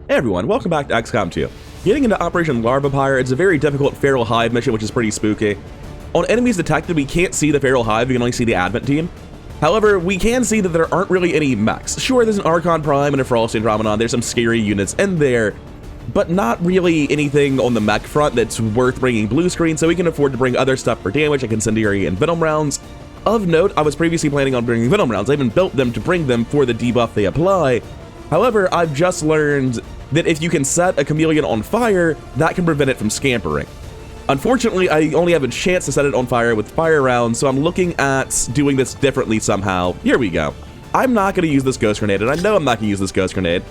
Hey everyone, welcome back to XCOM 2. Getting into Operation Larva Pyre is a very difficult Feral Hive mission, which is pretty spooky. On enemies detected, we can't see the Feral Hive, we can only see the Advent team. However, we can see that there aren't really any mechs. Sure, there's an Archon Prime and a Frost Andromedon, there's some scary units in there, but not really anything on the mech front that's worth bringing blue screen, so we can afford to bring other stuff for damage like Incendiary and Venom rounds. Of note, I was previously planning on bringing Venom rounds. I even built them to bring them for the debuff they apply. However, I've just learned that if you can set a chameleon on fire, that can prevent it from scampering. Unfortunately, I only have a chance to set it on fire with fire rounds, so I'm looking at doing this differently somehow. Here we go. I'm not going to use this ghost grenade, and I know I'm not going to use this ghost grenade.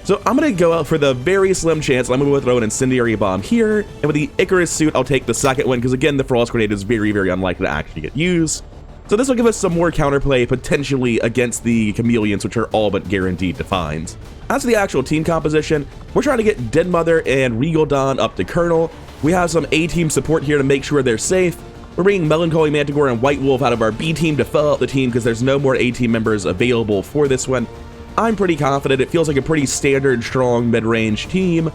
So I'm going to go out for the very slim chance. I'm going to throw an incendiary bomb here, and with the Icarus suit, I'll take the second one, because again, the frost grenade is very, very unlikely to actually get used. So this will give us some more counterplay potentially against the chameleons, which are all but guaranteed to find. As for the actual team composition, we're trying to get Dead Mother and Regal Dawn up to Colonel. We have some A-team support here to make sure they're safe. We're bringing Melancholy Manticore and White Wolf out of our B-team to fill out the team because there's no more A-team members available for this one. I'm pretty confident. It feels like a pretty standard, strong, mid-range team,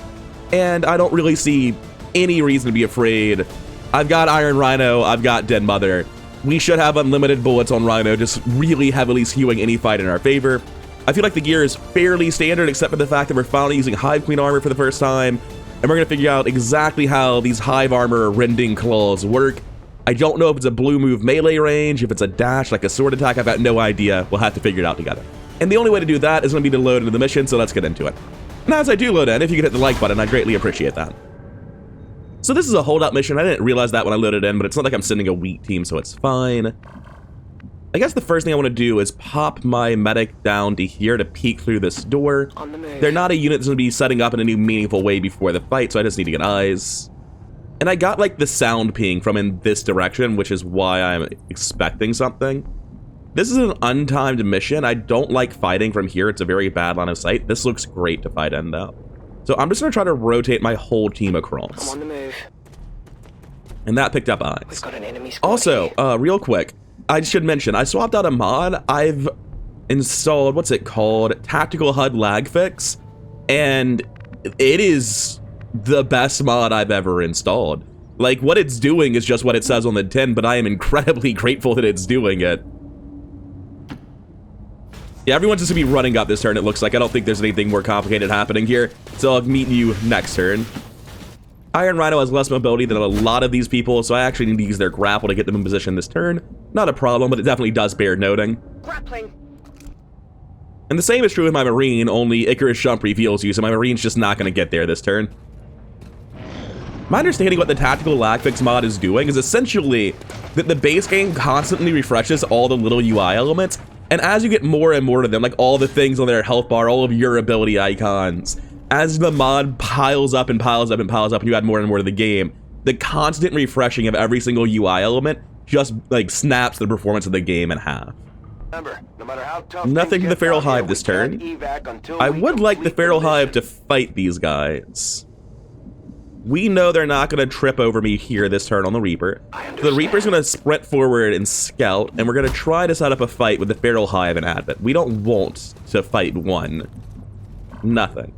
and I don't really see any reason to be afraid. I've got Iron Rhino, I've got Dead Mother. We should have unlimited bullets on Rhino, just really heavily skewing any fight in our favor. I feel like the gear is fairly standard, except for the fact that we're finally using Hive Queen armor for the first time, and we're going to figure out exactly how these Hive armor rending claws work. I don't know if it's a blue move melee range, if it's a dash, like a sword attack, I've got no idea. We'll have to figure it out together. And the only way to do that is going to be to load into the mission, so let's get into it. And as I do load in, if you could hit the like button, I'd greatly appreciate that. So this is a holdout mission. I didn't realize that when I loaded in, but it's not like I'm sending a weak team, so it's fine. I guess the first thing I want to do is pop my medic down to here to peek through this door. They're not a unit that's going to be setting up in any meaningful way before the fight, so I just need to get eyes. And I got like the sound ping from in this direction, which is why I'm expecting something. This is an untimed mission. I don't like fighting from here. It's a very bad line of sight. This looks great to fight in though. So I'm just going to try to rotate my whole team across. I'm on the move. And that picked up eyes. We've got an enemy squad Also, here. real quick, I should mention, I swapped out a mod. I've installed, what's it called? Tactical HUD lag fix. And it is the best mod I've ever installed. Like, what it's doing is just what it says on the tin, but I am incredibly grateful that it's doing it. Yeah, everyone's just gonna be running up this turn, it looks like. I don't think there's anything more complicated happening here. So I'll meet you next turn. Iron Rhino has less mobility than a lot of these people, so I actually need to use their grapple to get them in position this turn. Not a problem, but it definitely does bear noting. Grappling. And the same is true with my Marine, only Icarus Jump reveals you, so my Marine's just not gonna get there this turn. My understanding what the Tactical Lag Fix mod is doing is essentially that the base game constantly refreshes all the little UI elements, and as you get more and more of them, like all the things on their health bar, all of your ability icons, as the mod piles up and piles up and piles up and you add more and more to the game, the constant refreshing of every single UI element just like snaps the performance of the game in half. Remember, no matter how tough Nothing to the things get Feral down here, Hive this we turn. can't evac until I we would like the complete Feral mission. Hive to fight these guys. We know they're not going to trip over me here this turn on the Reaper. So the Reaper's going to sprint forward and scout, and we're going to try to set up a fight with the Feral Hive and Advent. We don't want to fight one. Nothing.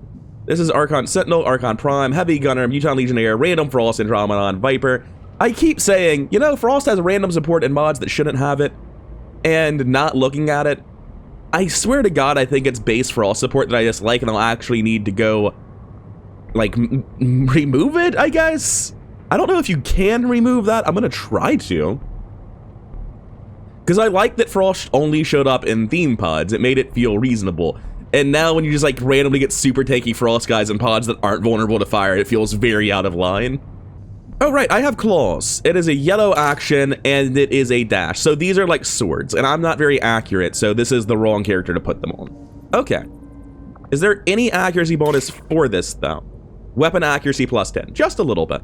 This is Archon Sentinel, Archon Prime, Heavy Gunner, Muton Legionnaire, Random Frost, Andromedon, Viper. I keep saying, you know, Frost has random support in mods that shouldn't have it, and not looking at it. I swear to God, I think it's base Frost support that I dislike, and I'll actually need to go like remove it, I guess. I don't know if you can remove that. I'm gonna try to, because I like that Frost only showed up in theme pods. It made it feel reasonable, and now when you just like randomly get super tanky Frost guys in pods that aren't vulnerable to fire, it feels very out of line. Oh right, I have claws. It is a yellow action and it is a dash, so these are like swords, and I'm not very accurate, so this is the wrong character to put them on. Okay, is there any accuracy bonus for this though? Weapon accuracy plus 10, just a little bit.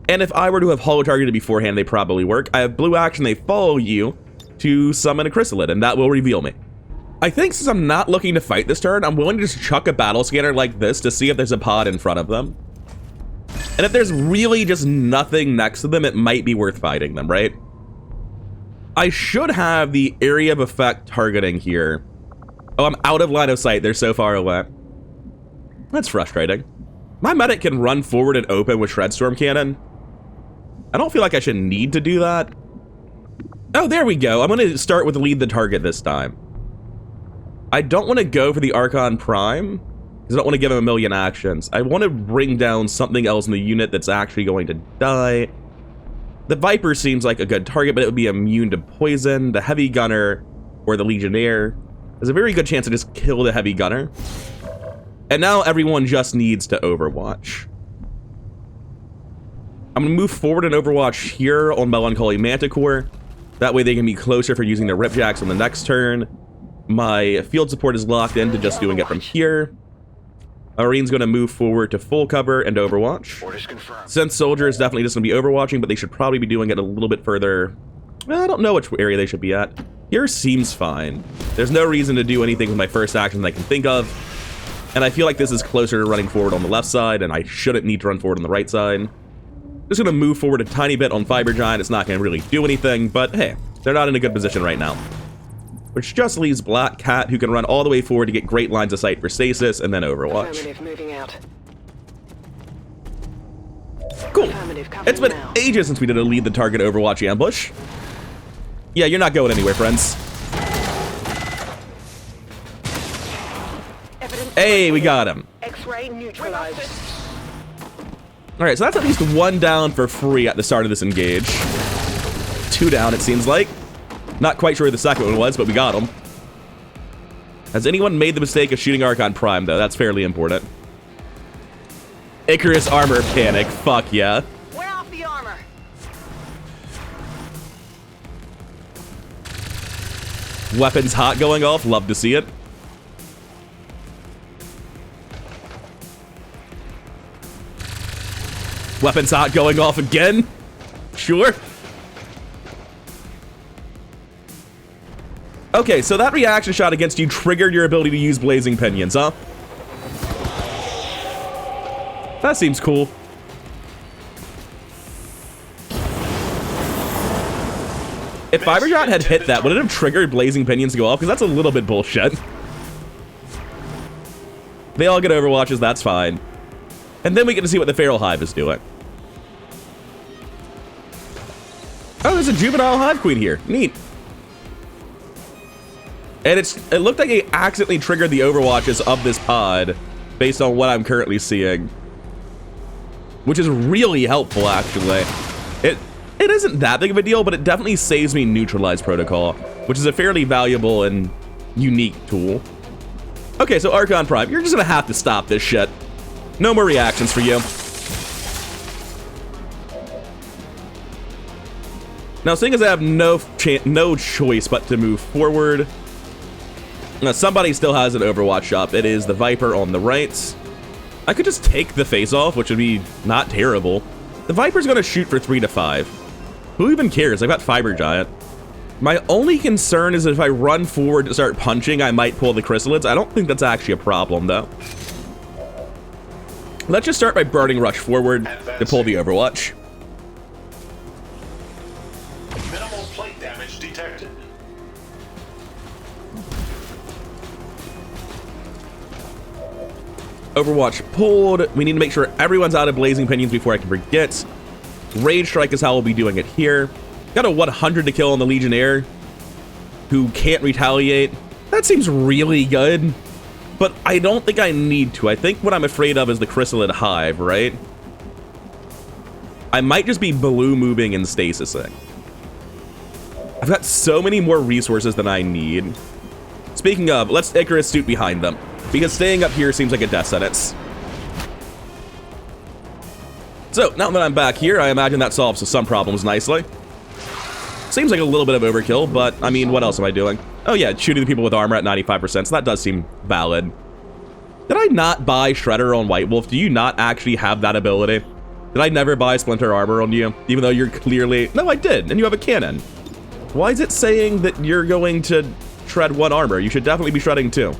And if I were to have holo targeted beforehand, they probably work. I have blue action, they follow you to summon a chrysalid, and that will reveal me. I think since I'm not looking to fight this turn, I'm willing to just chuck a battle scanner like this to see if there's a pod in front of them. And if there's really just nothing next to them, it might be worth fighting them, right? I should have the area of effect targeting here. Oh, I'm out of line of sight. They're so far away. That's frustrating. My medic can run forward and open with Shredstorm Cannon. I don't feel like I should need to do that. Oh, there we go. I'm going to start with lead the target this time. I don't want to go for the Archon Prime, because I don't want to give him a million actions. I want to bring down something else in the unit that's actually going to die. The Viper seems like a good target, but it would be immune to poison. The Heavy Gunner or the Legionnaire, there's a very good chance to just kill the Heavy Gunner. And now everyone just needs to Overwatch. I'm going to move forward and Overwatch here on Melancholy Manticore. That way they can be closer for using their Ripjacks on the next turn. My field support is locked into just doing it from here. Marine's going to move forward to full cover and Overwatch. Orders confirmed. Synth Soldier is definitely just going to be Overwatching, but they should probably be doing it a little bit further. I don't know which area they should be at. Here seems fine. There's no reason to do anything with my first action that I can think of. And I feel like this is closer to running forward on the left side, and I shouldn't need to run forward on the right side. Just going to move forward a tiny bit on Fiber Giant. It's not going to really do anything, but hey, they're not in a good position right now. Which just leaves Black Cat, who can run all the way forward to get great lines of sight for Stasis, and then Overwatch. Affirmative, moving out. Cool. Affirmative, It's been now. ages since we did a lead the target Overwatch ambush. Yeah, you're not going anywhere, friends. Evidence Hey, we got him. X-ray neutralized. Alright, so that's at least one down for free at the start of this engage. Two down, it seems like. Not quite sure where the second one was, but we got him. Has anyone made the mistake of shooting Archon Prime, though? That's fairly important. Icarus Armor Panic. Fuck yeah. We're off the armor. Weapons hot going off. Love to see it. Weapons hot going off again. Sure. Okay, so that reaction shot against you triggered your ability to use Blazing Pinions, huh? That seems cool. If Fibershot had hit that, would it have triggered Blazing Pinions to go off? Because that's a little bit bullshit. They all get Overwatches, that's fine. And then we get to see what the Feral Hive is doing. Oh, there's a Juvenile Hive Queen here. Neat. And it looked like it accidentally triggered the Overwatches of this pod based on what I'm currently seeing. Which is really helpful, actually. It isn't that big of a deal, but it definitely saves me Neutralize Protocol, which is a fairly valuable and unique tool. Okay, so Archon Prime, you're just gonna have to stop this shit. No more reactions for you. Now, seeing as I have no choice but to move forward, now somebody still has an Overwatch up. It is the Viper on the right. I could just take the face off, which would be not terrible. The Viper's gonna shoot for 3 to 5. Who even cares? I've got Fiber Giant. My only concern is if I run forward to start punching, I might pull the Chrysalids. I don't think that's actually a problem, though. Let's just start by Burning Rush forward to pull the Overwatch. Minimal plate damage detected. Overwatch pulled. We need to make sure everyone's out of Blazing Pinions before I can forget. Rage Strike is how we'll be doing it here. Got a 100 to kill on the Legionnaire, who can't retaliate. That seems really good, but I don't think I need to. I think what I'm afraid of is the Chrysalid Hive, right? I might just be blue moving and stasising. I've got so many more resources than I need. Speaking of, let's Icarus suit behind them, because staying up here seems like a death sentence. So, now that I'm back here, I imagine that solves some problems nicely. Seems like a little bit of overkill, but, I mean, what else am I doing? Oh yeah, shooting the people with armor at 95%, so that does seem valid. Did I not buy Shredder on White Wolf? Do you not actually have that ability? Did I never buy Splinter Armor on you? Even though you're clearly... No, I did, and you have a cannon. Why is it saying that you're going to shred 1 armor? You should definitely be shredding 2.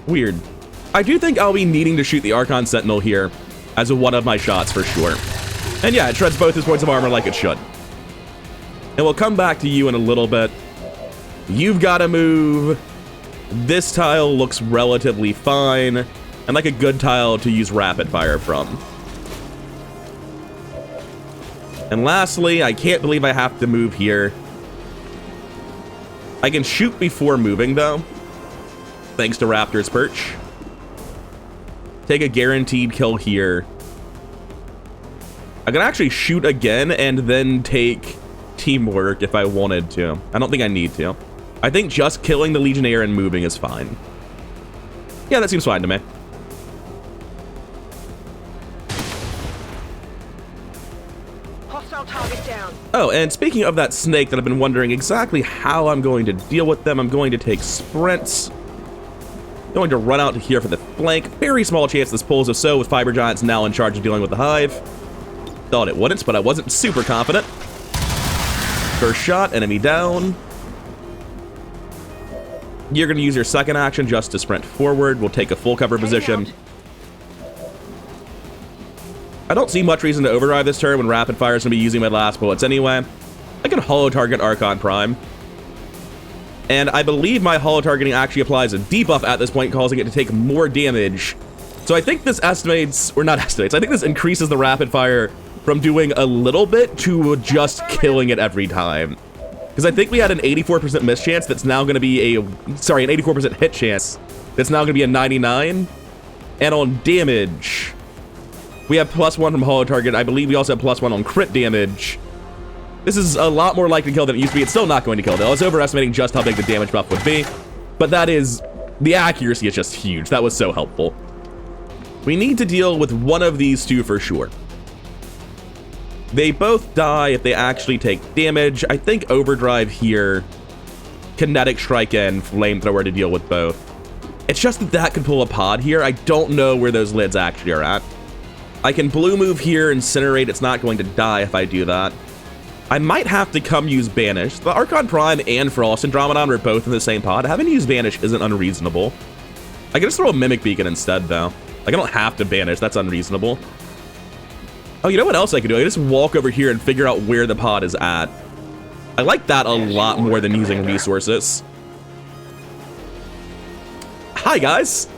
Weird. I do think I'll be needing to shoot the Archon Sentinel here as one of my shots for sure. And yeah, it shreds both his points of armor like it should. And we'll come back to you in a little bit. You've got to move. This tile looks relatively fine. and like a good tile to use rapid fire from. And lastly, I can't believe I have to move here. I can shoot before moving though, thanks to Raptor's perch. Take a guaranteed kill here. I can actually shoot again and then take teamwork if I wanted to. I don't think I need to. I think just killing the Legionnaire and moving is fine. Yeah, that seems fine to me. Hostile target down. Oh, and speaking of that snake that I've been wondering exactly how I'm going to deal with them, I'm going to take sprints. Going to run out here for the flank. Very small chance this pulls us so with Fiber Giants now in charge of dealing with the hive. Thought it wouldn't, but I wasn't super confident. First shot, enemy down. You're going to use your second action just to sprint forward. We'll take a full cover position. I don't see much reason to overdrive this turn when rapid fire is going to be using my last bullets anyway. I can holo target Archon Prime. And I believe my holo targeting actually applies a debuff at this point, causing it to take more damage. So I think this estimates, or not estimates, I think this increases the rapid fire from doing a little bit to just killing it every time. Because I think we had an 84% miss chance that's now going to be a, sorry, an 84% hit chance that's now going to be a 99. And on damage, we have +1 from holo target. I believe we also have +1 on crit damage. This is a lot more likely to kill than it used to be. It's still not going to kill, though. I was overestimating just how big the damage buff would be. But that is, the accuracy is just huge. That was so helpful. We need to deal with one of these two for sure. They both die if they actually take damage. I think overdrive here, kinetic strike and flamethrower to deal with both. It's just that that could pull a pod here. I don't know where those lids actually are at. I can blue move here, incinerate. It's not going to die if I do that. I might have to come use Banish. The Archon Prime and Frost Andromedon are both in the same pod. Having to use Banish isn't unreasonable. I can just throw a Mimic Beacon instead, though. Like, I don't have to Banish. That's unreasonable. Oh, you know what else I could do? I could just walk over here and figure out where the pod is at. I like that a lot more than using resources. Hi, guys.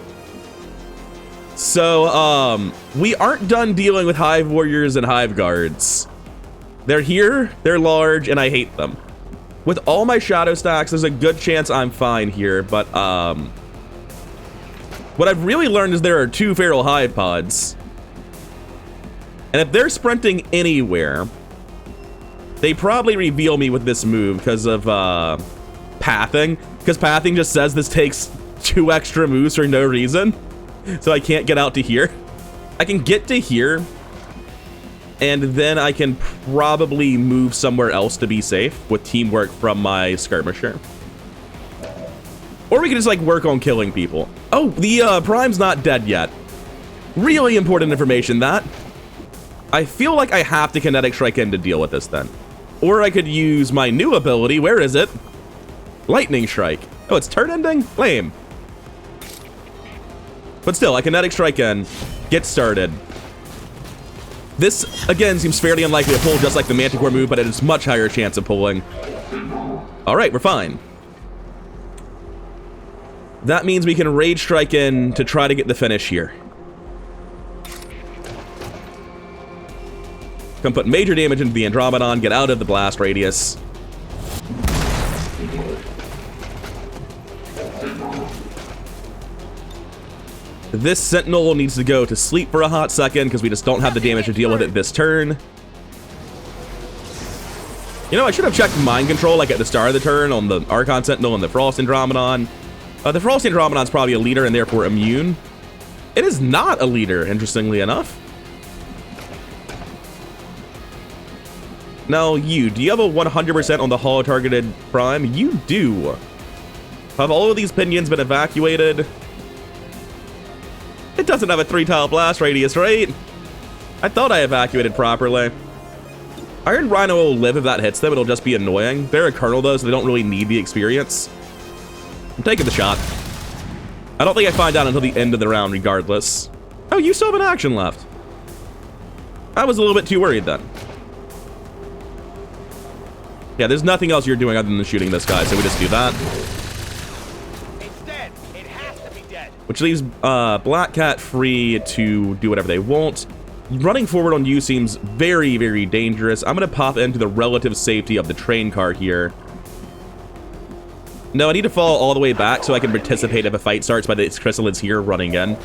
So, we aren't done dealing with Hive Warriors and Hive Guards. They're here, they're large, and I hate them. With all my shadow stacks, there's a good chance I'm fine here, but, what I've really learned is there are 2 Feral Hive pods. And if they're sprinting anywhere, they probably reveal me with this move because of, pathing. Because pathing just says this takes 2 extra moves for no reason. So I can't get out to here. I can get to here, and then I can probably move somewhere else to be safe with teamwork from my skirmisher. Or we can just like work on killing people. Oh, the Prime's not dead yet. Really important information, that. I feel like I have to kinetic strike in to deal with this then. Or I could use my new ability. Where is it? Lightning Strike. Oh, it's turn ending? Lame. But still, I kinetic strike in, get started. This, again, seems fairly unlikely to pull just like the Manticore move, but it has much higher chance of pulling. Alright, we're fine. That means we can Rage Strike in to try to get the finish here. Come put major damage into the Andromedon, get out of the blast radius. This Sentinel needs to go to sleep for a hot second because we just don't have the damage to deal with it this turn. You know, I should have checked Mind Control like at the start of the turn on the Archon Sentinel and the Frost Andromedon. The Frost Andromedon's probably a leader and therefore immune. It is not a leader, interestingly enough. Now, do you have a 100% on the holo-targeted Prime? You do. Have all of these pinions been evacuated? It doesn't have a 3-tile blast radius, right? I thought I evacuated properly. Iron Rhino will live if that hits them. It'll just be annoying. They're a Colonel, though, so they don't really need the experience. I'm taking the shot. I don't think I find out until the end of the round, regardless. Oh, you still have an action left. I was a little bit too worried then. Yeah, there's nothing else you're doing other than shooting this guy, so we just do that. It's dead. It has to be dead. which leaves Black Cat free to do whatever they want. Running forward on you seems very, very dangerous. I'm going to pop into the relative safety of the train car here. No, I need to fall all the way back so I can participate if a fight starts by the chrysalids here running in.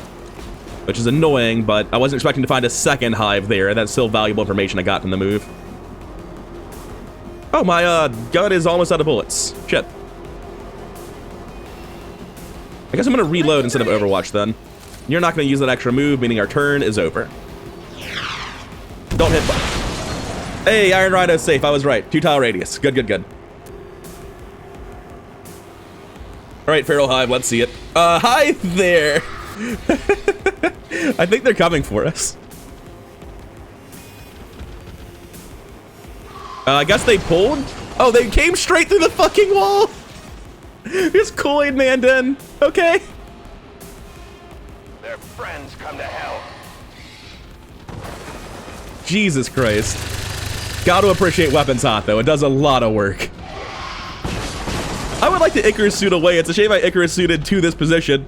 Which is annoying, but I wasn't expecting to find a second hive there. That's still valuable information I got from the move. Oh, my gun is almost out of bullets. Shit. I guess I'm going to reload instead of Overwatch then. You're not going to use that extra move, meaning our turn is over. Don't hit button. Hey, Iron Rhino's safe. I was right. 2-tile radius. Good, good, good. All right, Feral Hive, let's see it. Hi there. I think they're coming for us. I guess they pulled. Oh, they came straight through the fucking wall. Just Kool-Aid Man den. Okay. Their friends come to hell. Jesus Christ. Gotta appreciate Weapons Hot, though. It does a lot of work. I would like to Icarus suit away. It's a shame I Icarus suited to this position.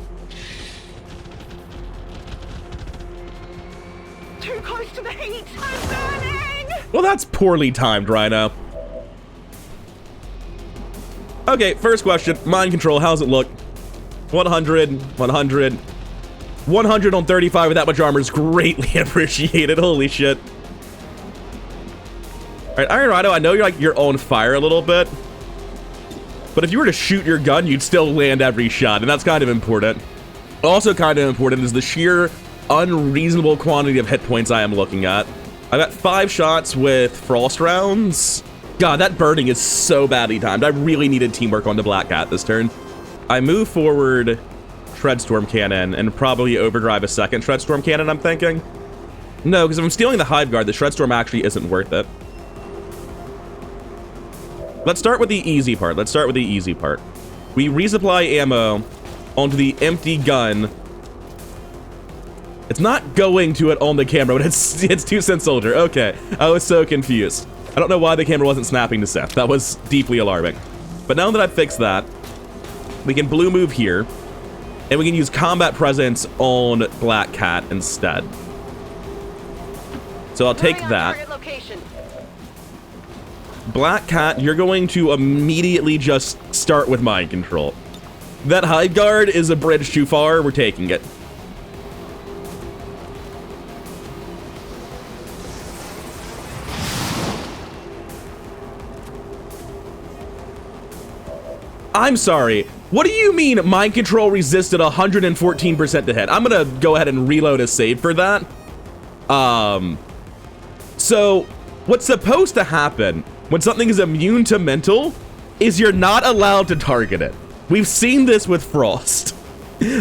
Too close to the heat. I'm burning. Well, that's poorly timed, Rhino. Okay, first question. Mind control, how's it look? 100, 100. 100 on 35 with that much armor is greatly appreciated. Holy shit. Alright, Iron Rhino, I know you're on fire a little bit. But if you were to shoot your gun, you'd still land every shot, and that's kind of important. Also kind of important is the sheer unreasonable quantity of hit points I am looking at. I got 5 shots with frost rounds. God, that burning is so badly timed. I really needed teamwork on the Black Cat this turn. I move forward Shredstorm Cannon and probably overdrive a second Shredstorm Cannon, I'm thinking. No, because if I'm stealing the Hive Guard, the Shredstorm actually isn't worth it. Let's start with the easy part. Let's start with the easy part. We resupply ammo onto the empty gun. It's not going to it on the camera, but it's 2 cent soldier. Okay, I was so confused. I don't know why the camera wasn't snapping to Seth. That was deeply alarming. But now that I've fixed that, we can blue move here, and we can use combat presence on Black Cat instead. So I'll take that. Black Cat, you're going to immediately just start with mind control. That Hive Guard is a bridge too far. We're taking it. I'm sorry. What do you mean mind control resisted 114% to hit? I'm gonna go ahead and reload a save for that. So what's supposed to happen when something is immune to mental is you're not allowed to target it. We've seen this with Frost.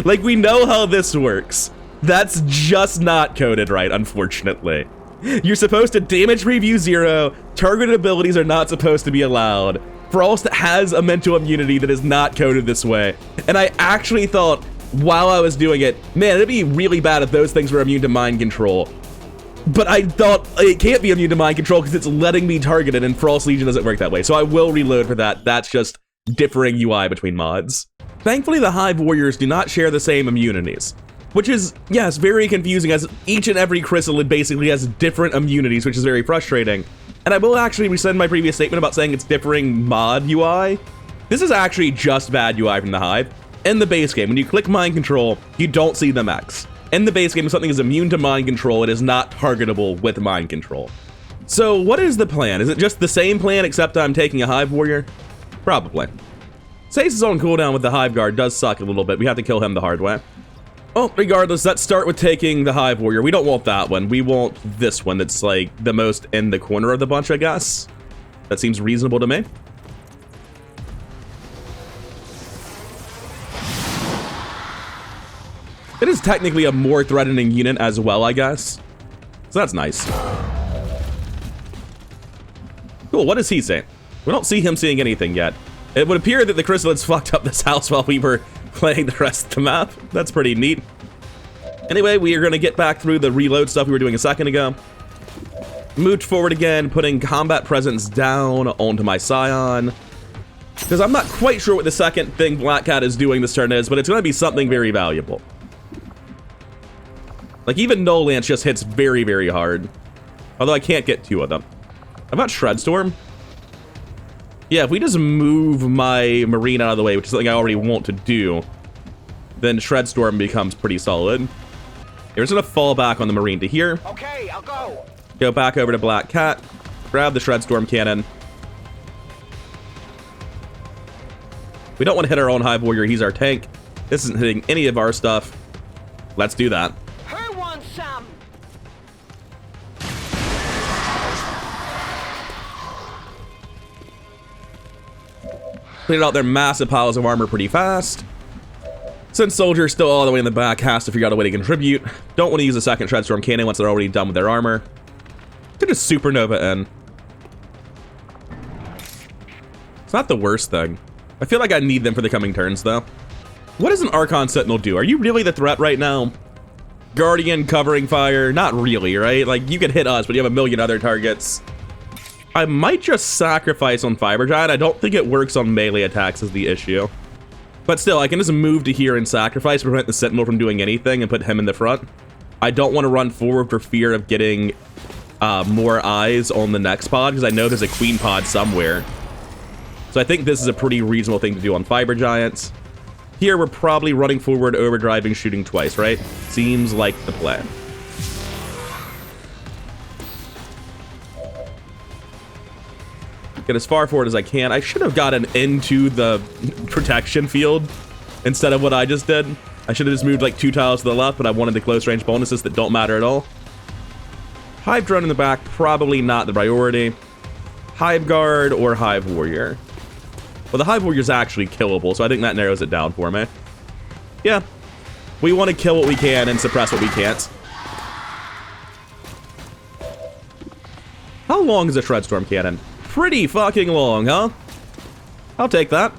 Like, we know how this works. That's just not coded right, unfortunately. You're supposed to damage review 0, targeted abilities are not supposed to be allowed. Frost has a mental immunity that is not coded this way. And I actually thought, while I was doing it, man, it'd be really bad if those things were immune to mind control. But I thought it can't be immune to mind control because it's letting me target it, and Frost Legion doesn't work that way. So I will reload for that. That's just differing UI between mods. Thankfully, the Hive Warriors do not share the same immunities, which is, yes, very confusing, as each and every chrysalid basically has different immunities, which is very frustrating. And I will actually rescind my previous statement about saying it's differing mod UI. This is actually just bad UI from the Hive. In the base game, when you click mind control, you don't see the mechs. In the base game, if something is immune to mind control, it is not targetable with mind control. So what is the plan? Is it just the same plan except I'm taking a Hive Warrior? Probably. Stasis on cooldown with the Hive Guard does suck a little bit. We have to kill him the hard way. Well, regardless, let's start with taking the Hive Warrior. We don't want that one. We want this one that's like the most in the corner of the bunch, I guess. That seems reasonable to me. It is technically a more threatening unit as well, I guess. So that's nice. Cool, what does he say? We don't see him seeing anything yet. It would appear that the chrysalids fucked up this house while we were playing the rest of the map. That's pretty neat. Anyway, we are going to get back through the reload stuff we were doing a second ago. Moved forward again, putting combat presence down onto my Scion. Because I'm not quite sure what the second thing Black Cat is doing this turn is, but it's going to be something very valuable. Like, even No Lance just hits very, very hard. Although I can't get 2 of them. How about Shred Storm? Yeah, if we just move my Marine out of the way, which is something I already want to do, then Shred Storm becomes pretty solid. We're just gonna fall back on the Marine to here. Okay, I'll go. Go back over to Black Cat. Grab the Shred Storm cannon. We don't want to hit our own Hive Warrior. He's our tank. This isn't hitting any of our stuff. Let's do that. Who wants some? Cleared out their massive piles of armor pretty fast. Since Soldier's still all the way in the back, has to figure out a way to contribute. Don't want to use a second Shred Storm cannon once they're already done with their armor. Could just Supernova in. It's not the worst thing. I feel like I need them for the coming turns, though. What does an Archon Sentinel do? Are you really the threat right now? Guardian covering fire? Not really, right? Like, you could hit us, but you have a million other targets. I might just sacrifice on Fiber Giant. I don't think it works on melee attacks is the issue. But still, I can just move to here and sacrifice to prevent the Sentinel from doing anything and put him in the front. I don't want to run forward for fear of getting more eyes on the next pod, because I know there's a Queen pod somewhere. So I think this is a pretty reasonable thing to do on Fiber Giants. Here, we're probably running forward, overdriving, shooting twice, right? Seems like the plan. Get as far forward as I can. I should have gotten into the protection field instead of what I just did. I should have just moved like 2 tiles to the left, but I wanted the close range bonuses that don't matter at all. Hive Drone in the back, probably not the priority. Hive Guard or Hive Warrior. Well, the Hive Warrior is actually killable, so I think that narrows it down for me. Yeah. We want to kill what we can and suppress what we can't. How long is a Shred Storm cannon? Pretty fucking long, huh? I'll take that.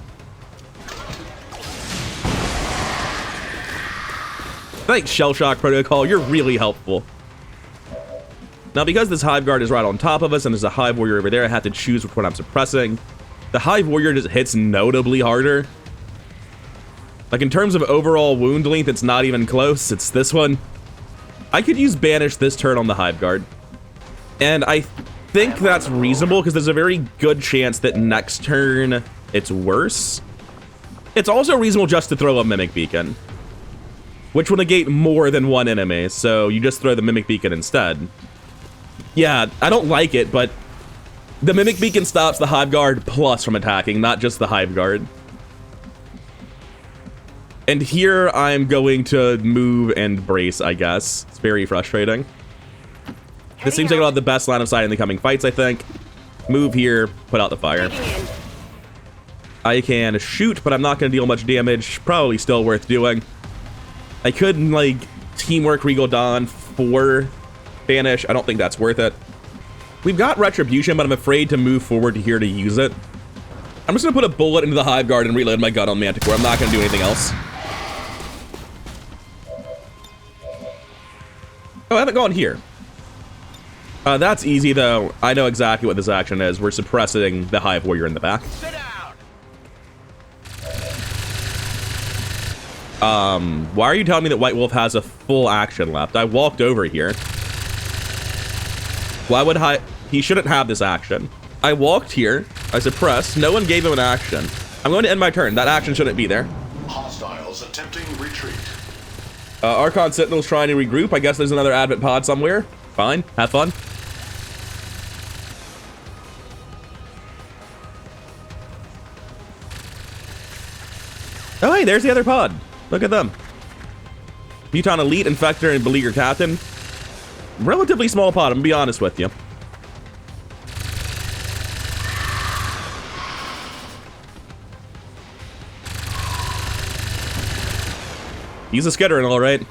Thanks, Shell Shock Protocol. You're really helpful. Now, because this Hive Guard is right on top of us and there's a Hive Warrior over there, I have to choose which one I'm suppressing. The Hive Warrior just hits notably harder. Like, in terms of overall wound length, it's not even close. It's this one. I could use Banish this turn on the Hive Guard. And I think that's reasonable, because there's a very good chance that next turn it's worse. It's also reasonable just to throw a Mimic Beacon, which will negate more than one enemy, so you just throw the Mimic Beacon instead. Yeah, I don't like it, but the Mimic Beacon stops the Hive Guard plus from attacking, not just the Hive Guard. And here I'm going to move and brace, I guess. It's very frustrating. This seems like I'll have the best line of sight in the coming fights, I think. Move here, put out the fire. I can shoot, but I'm not going to deal much damage. Probably still worth doing. I could, like, Teamwork Regal Dawn for Banish. I don't think that's worth it. We've got Retribution, but I'm afraid to move forward to here to use it. I'm just going to put a bullet into the Hive Guard and reload my gun on Manticore. I'm not going to do anything else. Oh, I haven't gone here. That's easy, though. I know exactly what this action is. We're suppressing the Hive Warrior in the back. Sit down. Why are you telling me that White Wolf has a full action left? I walked over here. Why would he shouldn't have this action. I walked here. I suppressed. No one gave him an action. I'm going to end my turn. That action shouldn't be there. Hostiles attempting retreat. Archon Sentinel's trying to regroup. I guess there's another Advent pod somewhere. Fine. Have fun. Oh, hey, there's the other pod. Look at them. Muton Elite, Infector, and Beleaguer Captain. Relatively small pod, I'm gonna be honest with you. He's a Skittering, all right.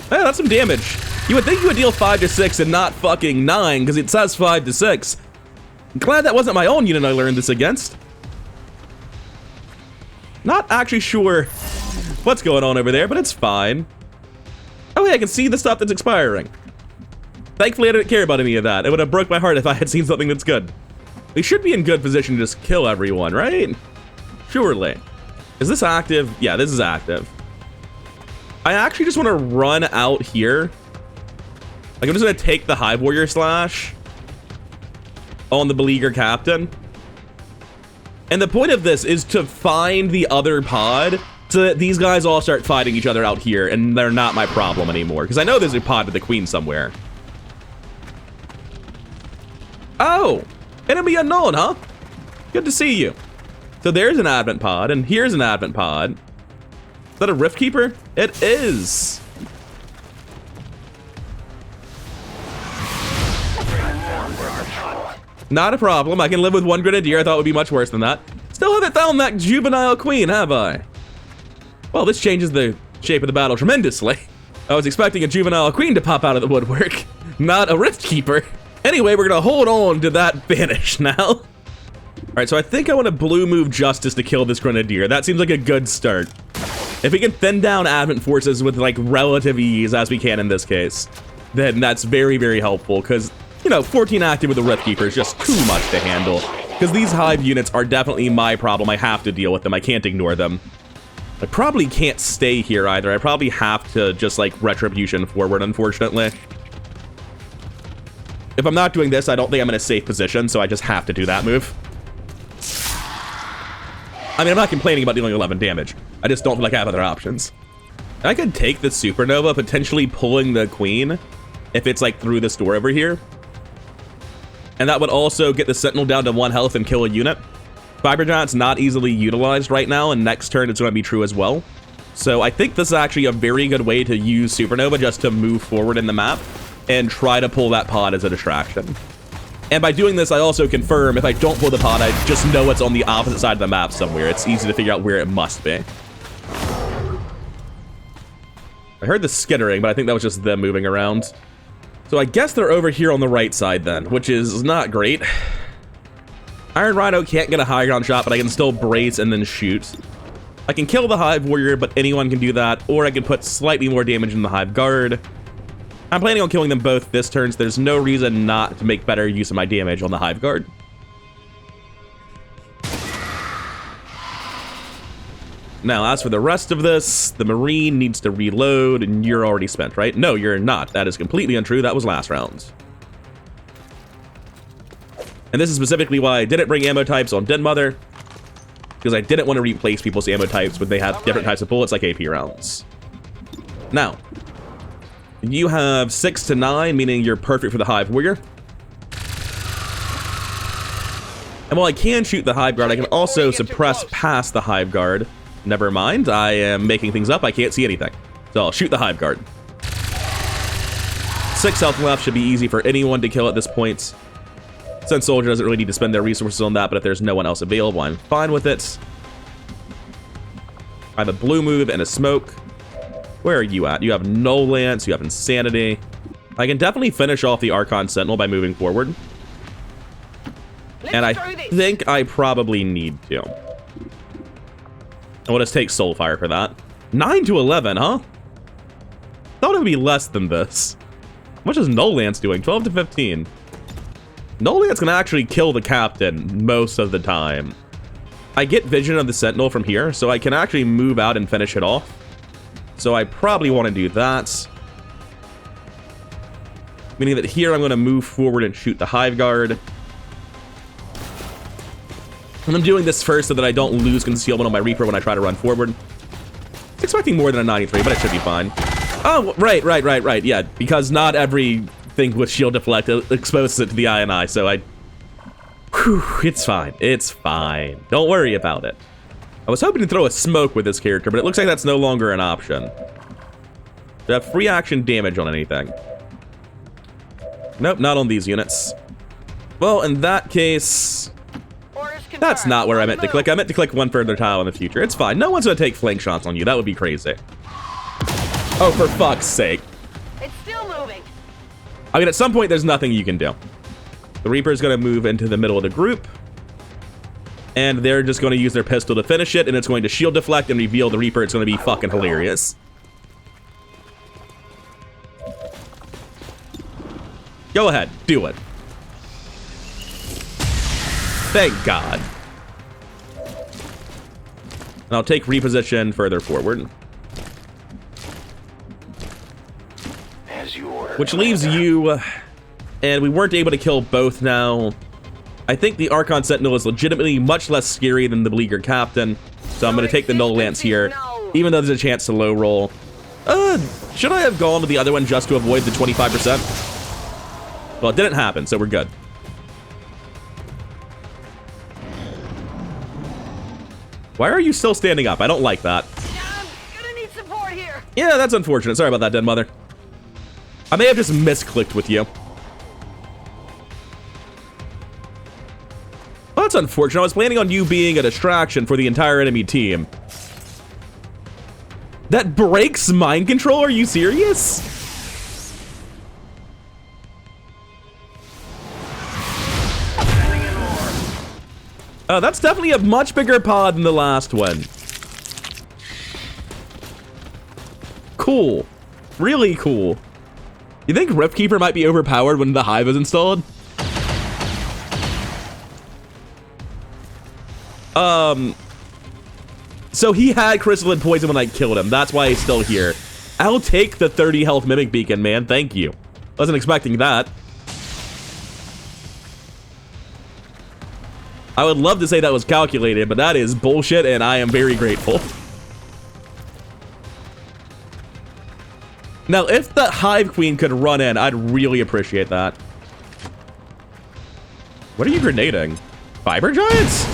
Hey, that's some damage. You would think you would deal 5 to 6 and not fucking 9, because it says 5 to 6. I'm glad that wasn't my own unit I learned this against. Not actually sure what's going on over there, but it's fine. Oh, yeah, I can see the stuff that's expiring. Thankfully, I didn't care about any of that. It would have broke my heart if I had seen something that's good. we should be in good position to just kill everyone, right? Surely. Is this active? Yeah, this is active. I actually just want to run out here. Like, I'm just going to take the Hive Warrior Slash on the beleaguered captain. And the point of this is to find the other pod so that these guys all start fighting each other out here and they're not my problem anymore. Because I know there's a pod with the queen somewhere. Oh, enemy unknown, huh? Good to see you. So there's an advent pod and here's an advent pod. Is that a Rift Keeper? It is. Not a problem. I can live with one Grenadier. I thought it would be much worse than that. Still haven't found that juvenile queen, have I? Well, this changes the shape of the battle tremendously. I was expecting a juvenile queen to pop out of the woodwork, not a Rift Keeper. Anyway, we're gonna hold on to that finish now. All right, so I think I want to blue move Justice to kill this Grenadier. That seems like a good start. If we can thin down Advent forces with like relative ease, as we can in this case, then that's very, very helpful, because, you know, 14 active with the Rift Keeper is just too much to handle. Because these Hive units are definitely my problem. I have to deal with them. I can't ignore them. I probably can't stay here either. I probably have to just, like, Retribution forward, unfortunately. If I'm not doing this, I don't think I'm in a safe position, so I just have to do that move. I mean, I'm not complaining about dealing 11 damage. I just don't feel like I have other options. I could take the Supernova, potentially pulling the Queen, if it's, like, through this door over here. And that would also get the Sentinel down to 1 health and kill a unit. Fiber Giant's not easily utilized right now, and next turn it's going to be true as well. So I think this is actually a very good way to use Supernova just to move forward in the map and try to pull that pod as a distraction. And by doing this, I also confirm if I don't pull the pod, I just know it's on the opposite side of the map somewhere. It's easy to figure out where it must be. I heard the skittering, but I think that was just them moving around. So I guess they're over here on the right side then, which is not great. Iron Rhino can't get a high ground shot, but I can still brace and then shoot. I can kill the Hive Warrior, but anyone can do that, or I can put slightly more damage in the Hive Guard. I'm planning on killing them both this turn, so there's no reason not to make better use of my damage on the Hive Guard. Now, as for the rest of this, the Marine needs to reload, and you're already spent, right? No, you're not. That is completely untrue. That was last round. And this is specifically why I didn't bring ammo types on Den Mother, because I didn't want to replace people's ammo types when they have different types of bullets like AP rounds. Now, you have 6 to 9, meaning you're perfect for the Hive Warrior. And while I can shoot the Hive Guard, I can also suppress past the Hive Guard. Never mind, I am making things up. I can't see anything. So I'll shoot the Hive Guard. 6 health left, should be easy for anyone to kill at this point. Since Soldier doesn't really need to spend their resources on that, but if there's no one else available, I'm fine with it. I have a blue move and a smoke. Where are you at? You have No Lance, you have Insanity. I can definitely finish off the Archon Sentinel by moving forward. And I think I probably need to. I'll just take Soulfire for that. 9 to 11, huh? Thought it would be less than this. How much is No Lance doing? 12 to 15. No Lance can actually kill the captain most of the time. I get vision of the Sentinel from here, so I can actually move out and finish it off. So I probably want to do that. Meaning that here I'm going to move forward and shoot the Hive Guard. And I'm doing this first so that I don't lose concealment on my Reaper when I try to run forward. Expecting more than a 93, but it should be fine. Oh, right. Yeah, because not everything with shield deflect exposes it to the INI, so it's fine. It's fine. Don't worry about it. I was hoping to throw a smoke with this character, but it looks like that's no longer an option. Do I have free action damage on anything? Nope, not on these units. Well, in that case, that's not where I meant to click. I meant to click one further tile in the future. It's fine. No one's going to take flank shots on you. That would be crazy. Oh, for fuck's sake. It's still moving. I mean, at some point, there's nothing you can do. The Reaper's going to move into the middle of the group. And they're just going to use their pistol to finish it, and it's going to shield deflect and reveal the Reaper. It's going to be fucking hilarious. Go ahead, do it. Thank God. And I'll take reposition further forward. As you order. Which leaves you, and we weren't able to kill both now. I think the Archon Sentinel is legitimately much less scary than the Beleaguered Captain, so I'm going to take the Null Lance here, even though there's a chance to low roll. Should I have gone with the other one just to avoid the 25%? Well, it didn't happen, so we're good. Why are you still standing up? I don't like that. I'm gonna need support here. Yeah, that's unfortunate. Sorry about that, Dead Mother. I may have just misclicked with you. Well, that's unfortunate. I was planning on you being a distraction for the entire enemy team. That breaks mind control? Are you serious? That's definitely a much bigger pod than the last one. Cool. Really cool. You think Riftkeeper might be overpowered when the Hive is installed? So he had Crystalline Poison when I killed him. That's why he's still here. I'll take the 30 health Mimic Beacon, man. Thank you. Wasn't expecting that. I would love to say that was calculated, but that is bullshit, and I am very grateful. Now, if the Hive Queen could run in, I'd really appreciate that. What are you grenading? Fiber Giants?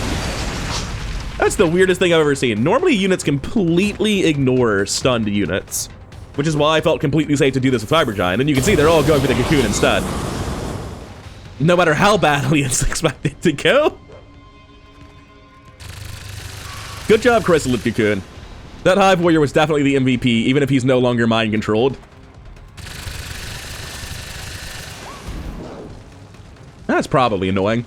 That's the weirdest thing I've ever seen. Normally, units completely ignore stunned units, which is why I felt completely safe to do this with Fiber Giant, and you can see they're all going for the Cocoon instead. No matter how badly it's expected to go. Good job, Crystalline Cocoon. That Hive Warrior was definitely the MVP, even if he's no longer mind-controlled. That's probably annoying.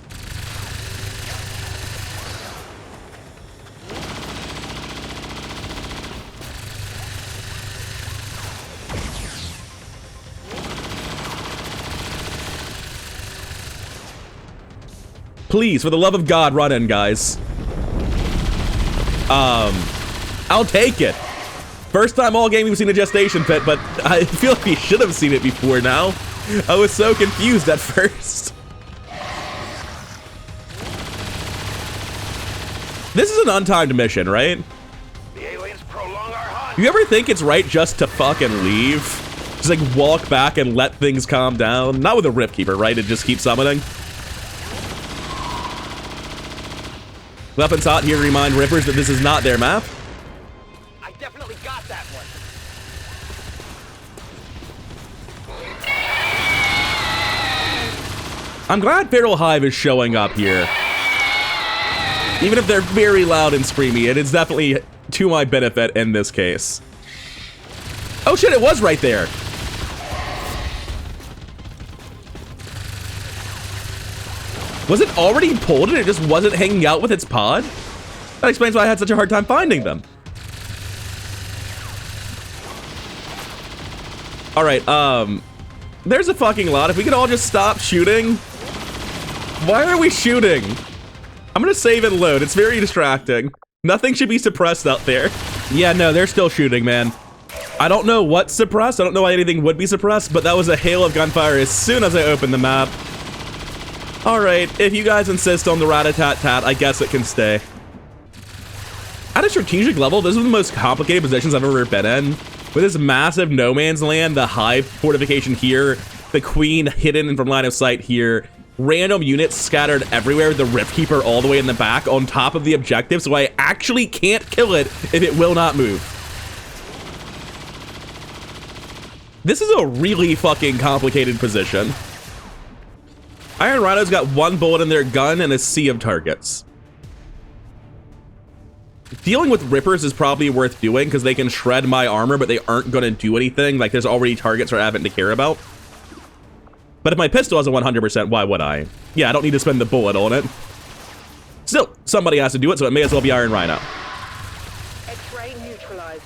Please, for the love of God, run in, guys. I'll take it. First time all game we've seen a gestation pit, but I feel like we should have seen it before now. I was so confused at first. This is an untimed mission, right? The aliens prolong our hunt. You ever think it's right just to fucking leave? Just like walk back and let things calm down? Not with a Riftkeeper, right? It just keeps summoning. Weapons hot here to remind Rippers that this is not their map. I definitely got that one. I'm glad Feral Hive is showing up here. Even if they're very loud and screamy, it is definitely to my benefit in this case. Oh shit, it was right there. Was it already pulled and it just wasn't hanging out with its pod? That explains why I had such a hard time finding them. All right, there's a fucking lot. If we could all just stop shooting. Why are we shooting? I'm gonna save and load. It's very distracting. Nothing should be suppressed out there. Yeah, no, they're still shooting, man. I don't know what's suppressed. I don't know why anything would be suppressed, but that was a hail of gunfire as soon as I opened the map. All right, if you guys insist on the rat-a-tat-tat, I guess it can stay. At a strategic level, this is the most complicated positions I've ever been in. With this massive no man's land, the Hive fortification here, the Queen hidden from line of sight here, random units scattered everywhere, the Riftkeeper all the way in the back on top of the objective, so I actually can't kill it if it will not move. This is a really fucking complicated position. Iron Rhino's got one bullet in their gun and a sea of targets. Dealing with Rippers is probably worth doing because they can shred my armor, but they aren't going to do anything. Like, there's already targets for Advent to care about. But if my pistol has a 100%, why would I? Yeah, I don't need to spend the bullet on it. Still, somebody has to do it, so it may as well be Iron Rhino. X-ray neutralized.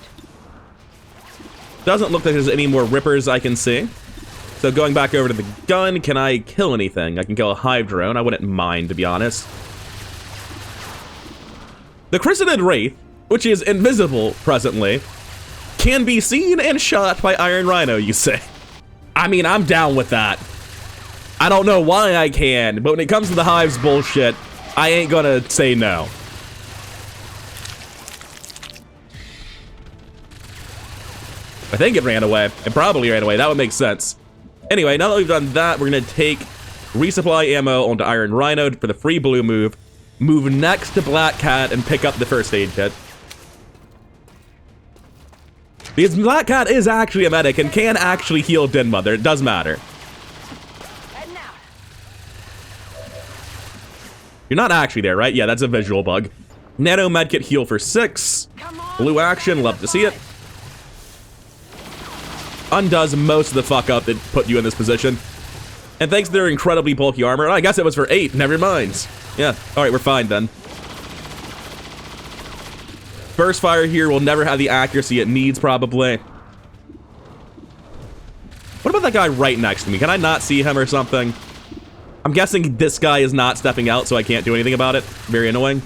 Doesn't look like there's any more Rippers I can see. So going back over to the gun, can I kill anything? I can kill a Hive drone. I wouldn't mind, to be honest. The Chrysalid Wraith, which is invisible presently, can be seen and shot by Iron Rhino, you say? I mean, I'm down with that. I don't know why I can, but when it comes to the Hive's bullshit, I ain't gonna say no. I think it ran away. It probably ran away. That would make sense. Anyway, now that we've done that, we're gonna take resupply ammo onto Iron Rhino for the free blue move next to Black Cat, and pick up the first aid kit. Because Black Cat is actually a medic and can actually heal Den Mother. It does matter. Heading out. You're not actually there, right? Yeah, that's a visual bug. Nano medkit heal for 6. Come on. Blue action, love to see it. Undoes most of the fuck up that put you in this position. And thanks to their incredibly bulky armor, I guess it was for 8, never mind. Yeah, alright, we're fine then. Burst fire here will never have the accuracy it needs, probably. What about that guy right next to me? Can I not see him or something? I'm guessing this guy is not stepping out, so I can't do anything about it. Very annoying.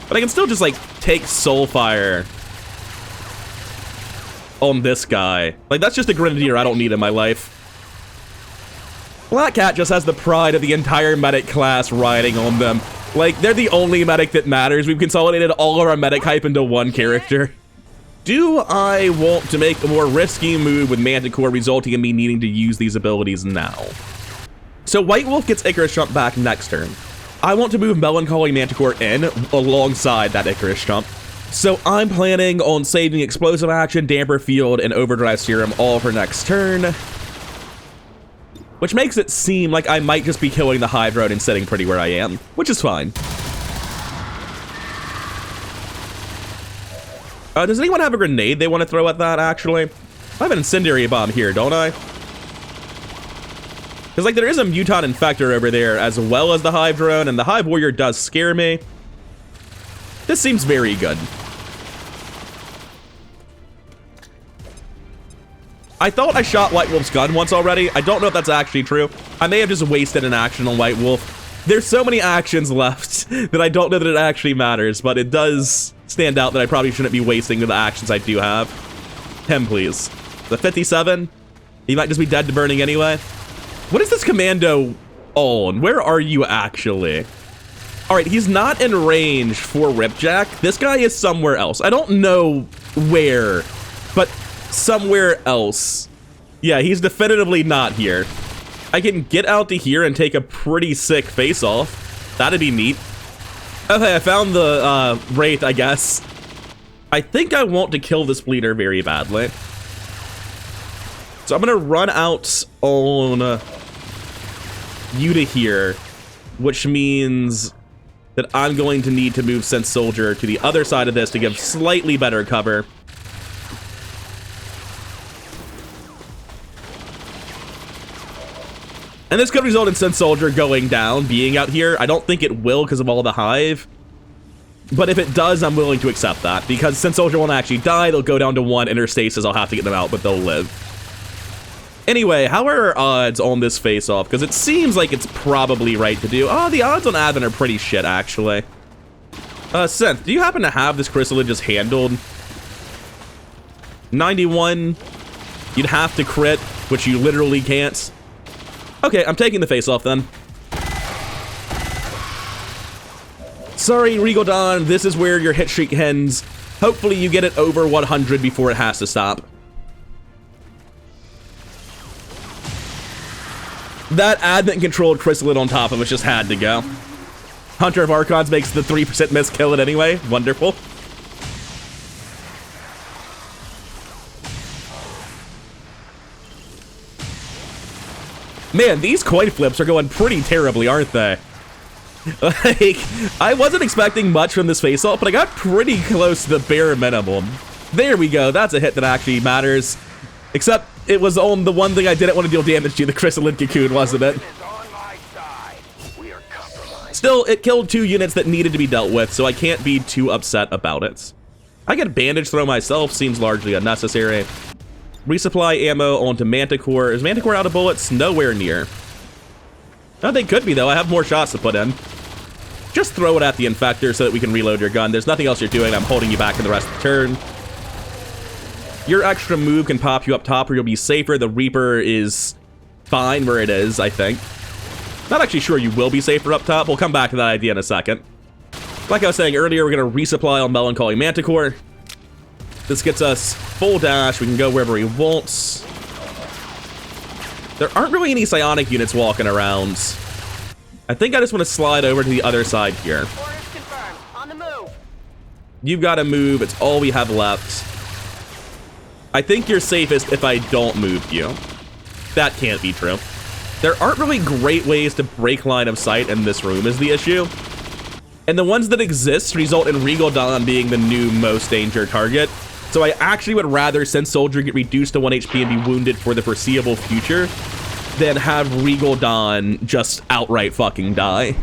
But I can still just, like, take soul fire on this guy. Like, that's just a grenadier I don't need in my life. Black Cat just has the pride of the entire medic class riding on them. Like, they're the only medic that matters. We've consolidated all of our medic hype into one character. Do I want to make a more risky move with Manticore, resulting in me needing to use these abilities now? So White Wolf gets Icarus Jump back next turn. I want to move Melancholy Manticore in alongside that Icarus Jump. So I'm planning on saving Explosive Action, Damper Field, and Overdrive Serum all for next turn. Which makes it seem like I might just be killing the Hive Drone and sitting pretty where I am, which is fine. Does anyone have a grenade they want to throw at that, actually? I have an incendiary bomb here, don't I? Because, like, there is a Mutant Infector over there, as well as the Hive Drone, and the Hive Warrior does scare me. This seems very good. I thought I shot White Wolf's gun once already. I don't know if that's actually true. I may have just wasted an action on White Wolf. There's so many actions left that I don't know that it actually matters, but it does stand out that I probably shouldn't be wasting the actions I do have. Him, please. The 57? He might just be dead to burning anyway. What is this commando on? Where are you actually? All right, he's not in range for Ripjack. This guy is somewhere else. I don't know where, but somewhere else. Yeah, he's definitively not here. I can get out to here and take a pretty sick face-off. That'd be neat. Okay, I found the Wraith, I guess. I think I want to kill this bleeder very badly. So I'm gonna run out on you to here, which means that I'm going to need to move Sense Soldier to the other side of this to give slightly better cover. And this could result in Sense Soldier going down, being out here. I don't think it will because of all the Hive. But if it does, I'm willing to accept that. Because Sense Soldier won't actually die. They'll go down to 1 interstasis. I'll have to get them out, but they'll live. Anyway, how are our odds on this face-off? Because it seems like it's probably right to do. Oh, the odds on Advent are pretty shit, actually. Synth, do you happen to have this Chrysalid just handled? 91. You'd have to crit, which you literally can't. Okay, I'm taking the face off then. Sorry, Regal Dawn, this is where your hit streak ends. Hopefully you get it over 100 before it has to stop. That Advent-controlled Chrysalid on top of it just had to go. Hunter of Archons makes the 3% miss kill it anyway. Wonderful. Man, these coin flips are going pretty terribly, aren't they? Like, I wasn't expecting much from this face-off, but I got pretty close to the bare minimum. There we go. That's a hit that actually matters. Except it was on the one thing I didn't want to deal damage to, the Chrysalid Cocoon, wasn't it? Still, it killed 2 units that needed to be dealt with, so I can't be too upset about it. I get bandage throw myself, seems largely unnecessary. Resupply ammo onto Manticore. Is Manticore out of bullets? Nowhere near. Oh, they could be, though. I have more shots to put in. just throw it at the Infector so that we can reload your gun. There's nothing else you're doing. I'm holding you back in the rest of the turn. Your extra move can pop you up top where you'll be safer. The Reaper is fine where it is, I think. Not actually sure you will be safer up top. We'll come back to that idea in a second. Like I was saying earlier, we're going to resupply on Melancholy Manticore. This gets us full dash. We can go wherever we want. There aren't really any psionic units walking around. I think I just want to slide over to the other side here. Orders confirmed. On the move. You've got to move. It's all we have left. I think you're safest if I don't move you. That can't be true. There aren't really great ways to break line of sight in this room is the issue. And the ones that exist result in Regal Dawn being the new most danger target. So I actually would rather Sense Soldier get reduced to 1 HP and be wounded for the foreseeable future than have Regal Dawn just outright fucking die.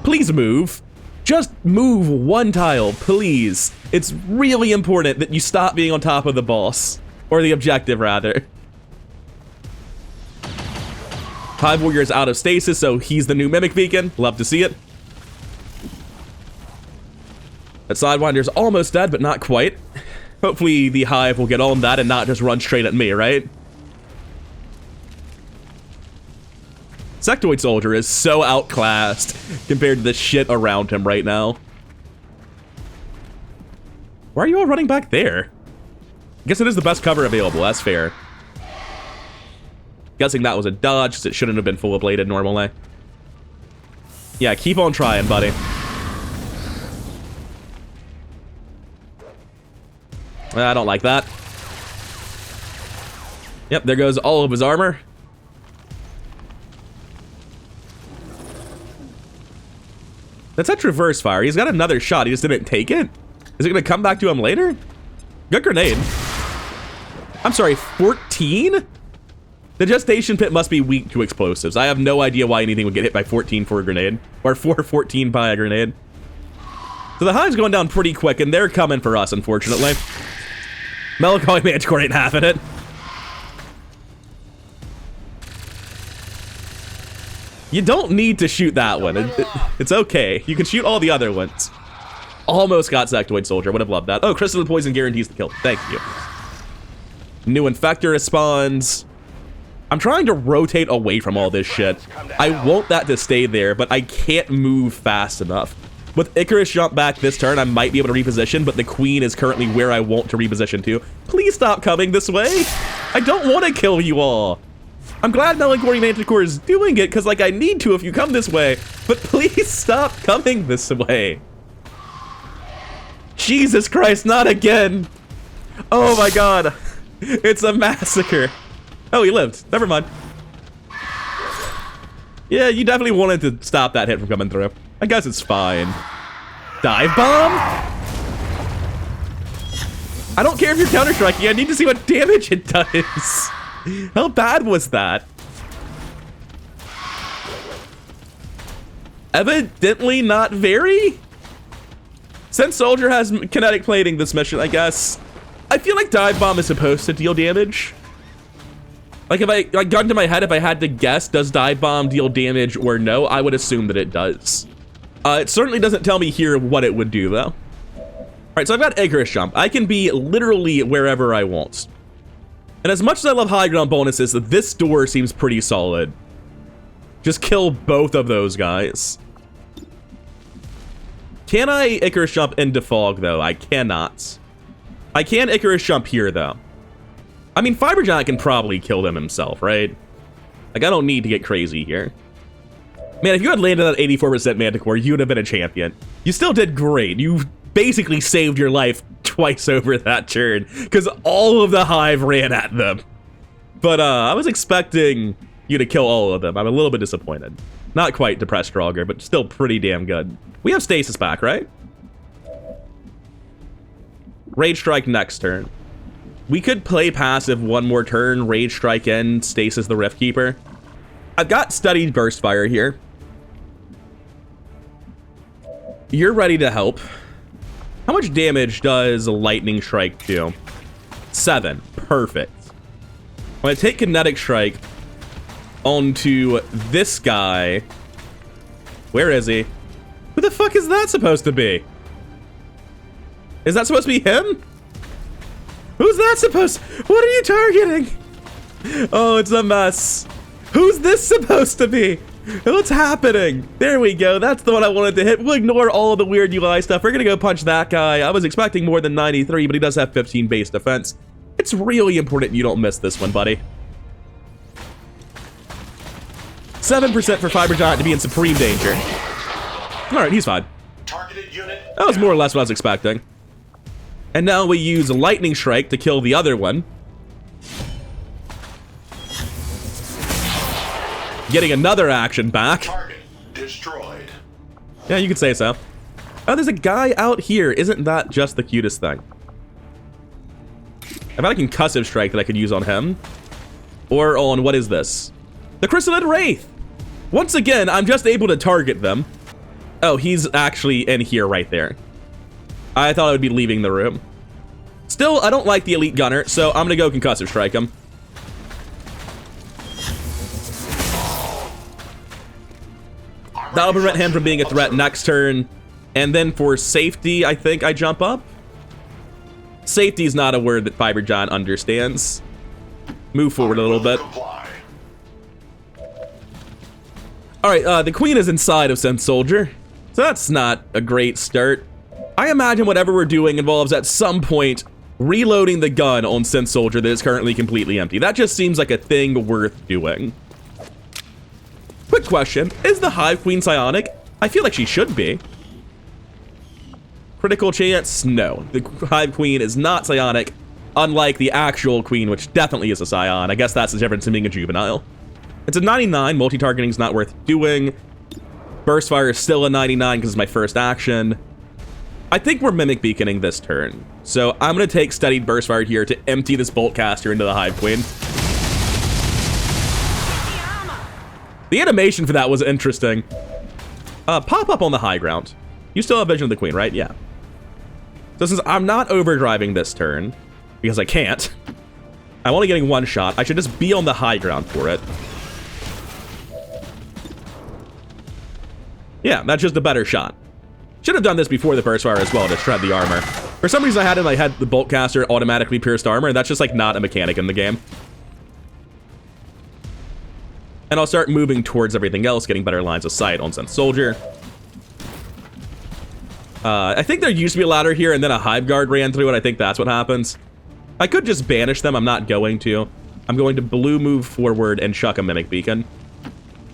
Please move. Just move one tile, please. It's really important that you stop being on top of the boss. Or the objective, rather. Hive Warrior is out of stasis, so he's the new Mimic Beacon. Love to see it. That Sidewinder's almost dead, but not quite. Hopefully the Hive will get on that and not just run straight at me, right? Sectoid Soldier is so outclassed compared to the shit around him right now. Why are you all running back there? I guess it is the best cover available, that's fair. Guessing that was a dodge, because it shouldn't have been full bladed normally. Yeah, keep on trying, buddy. I don't like that. Yep, there goes all of his armor. That's such reverse fire. He's got another shot. He just didn't take it. Is it going to come back to him later? Good grenade. I'm sorry, 14? The gestation pit must be weak to explosives. I have no idea why anything would get hit by 14 for a grenade. Or 414 by a grenade. So the Hive's going down pretty quick, and they're coming for us, unfortunately. Melancholy Manticore ain't having it. You don't need to shoot that one. It's okay. You can shoot all the other ones. Almost got Sectoid Soldier. Would have loved that. Oh, Crystalline Poison guarantees the kill. Thank you. New Infector responds. I'm trying to rotate away from all this shit. I want that to stay there, but I can't move fast enough. With Icarus jump back this turn, I might be able to reposition, but the Queen is currently where I want to reposition to. Please stop coming this way. I don't want to kill you all. I'm glad Melancholy Manticore is doing it, because, like, I need to if you come this way. But please stop coming this way. Jesus Christ, not again. Oh my god. It's a massacre. Oh, he lived. Never mind. Yeah, you definitely wanted to stop that hit from coming through. I guess it's fine. Dive bomb? I don't care if you're counter-striking. I need to see what damage it does. How bad was that? Evidently not very? Sense Soldier has kinetic plating this mission, I guess. I feel like Dive Bomb is supposed to deal damage. Like, if I gun to my head, if I had to guess, does Dive Bomb deal damage or no, I would assume that it does. It certainly doesn't tell me here what it would do, though. Alright, so I've got Icarus Jump. I can be literally wherever I want. And as much as I love high ground bonuses, this door seems pretty solid. Just kill both of those guys. Can I Icarus Jump into Fog, though? I cannot. I can Icarus Jump here, though. I mean, Fiber Giant can probably kill them himself, right? Like, I don't need to get crazy here. Man, if you had landed on 84% Manticore, you would have been a champion. You still did great. You basically saved your life twice over that turn, because all of the Hive ran at them. But, I was expecting you to kill all of them. I'm a little bit disappointed. Not quite Depressed Draugr, but still pretty damn good. We have Stasis back, right? Rage Strike next turn. We could play passive one more turn, Rage Strike in, Stasis the Rift Keeper. I've got Studied Burst Fire here. You're ready to help. How much damage does Lightning Strike do? 7. Perfect. I'm gonna take Kinetic Strike onto this guy. Where is he? What the fuck is that supposed to be? Is that supposed to be him? Who's that supposed? What are you targeting? Oh, it's a mess. Who's this supposed to be? What's happening? There we go. That's the one I wanted to hit. We'll ignore all the weird UI stuff. We're gonna go punch that guy. I was expecting more than 93, but he does have 15 base defense. It's really important you don't miss this one, buddy. 7% for Fiber Giant to be in supreme danger. All right, he's fine. Targeted unit. That was more or less what I was expecting. And now we use Lightning Strike to kill the other one. Getting another action back. Target destroyed. Yeah, you could say so. Oh, there's a guy out here. Isn't that just the cutest thing? I've got a concussive strike that I could use on him. Or on, what is this? The Chrysalid Wraith. Once again, I'm just able to target them. Oh, he's actually in here right there. I thought I would be leaving the room. Still, I don't like the Elite Gunner, so I'm gonna go concussive strike him. That'll prevent him from being a threat next turn. And then for safety, I think I jump up. Safety is not a word that Fiber Giant understands. Move forward a little bit. Alright, the Queen is inside of Synth Soldier. So that's not a great start. I imagine whatever we're doing involves at some point reloading the gun on Synth Soldier that is currently completely empty. That just seems like a thing worth doing. Quick question, is the Hive Queen psionic? I feel like she should be. Critical chance? No. The Hive Queen is not psionic, unlike the actual Queen, which definitely is a psion. I guess that's the difference in being a juvenile. It's a 99, multi-targeting is not worth doing. Burst Fire is still a 99 because it's my first action. I think we're Mimic Beaconing this turn. So I'm going to take Studied Burst Fire here to empty this Bolt Caster into the Hive Queen. The animation for that was interesting. Pop up on the high ground. You still have vision of the Queen, right? Yeah. So since I'm not overdriving this turn, because I can't, I'm only getting one shot, I should just be on the high ground for it. Yeah, that's just a better shot. Should have done this before the burst fire as well to shred the armor. For some reason I had in my head the bolt caster automatically pierced armor, and that's just like not a mechanic in the game. And I'll start moving towards everything else, getting better lines of sight on Synth Soldier. I think there used to be a ladder here, and then a Hive Guard ran through it. I think that's what happens. I could just banish them. I'm not going to. I'm going to blue move forward and chuck a Mimic Beacon.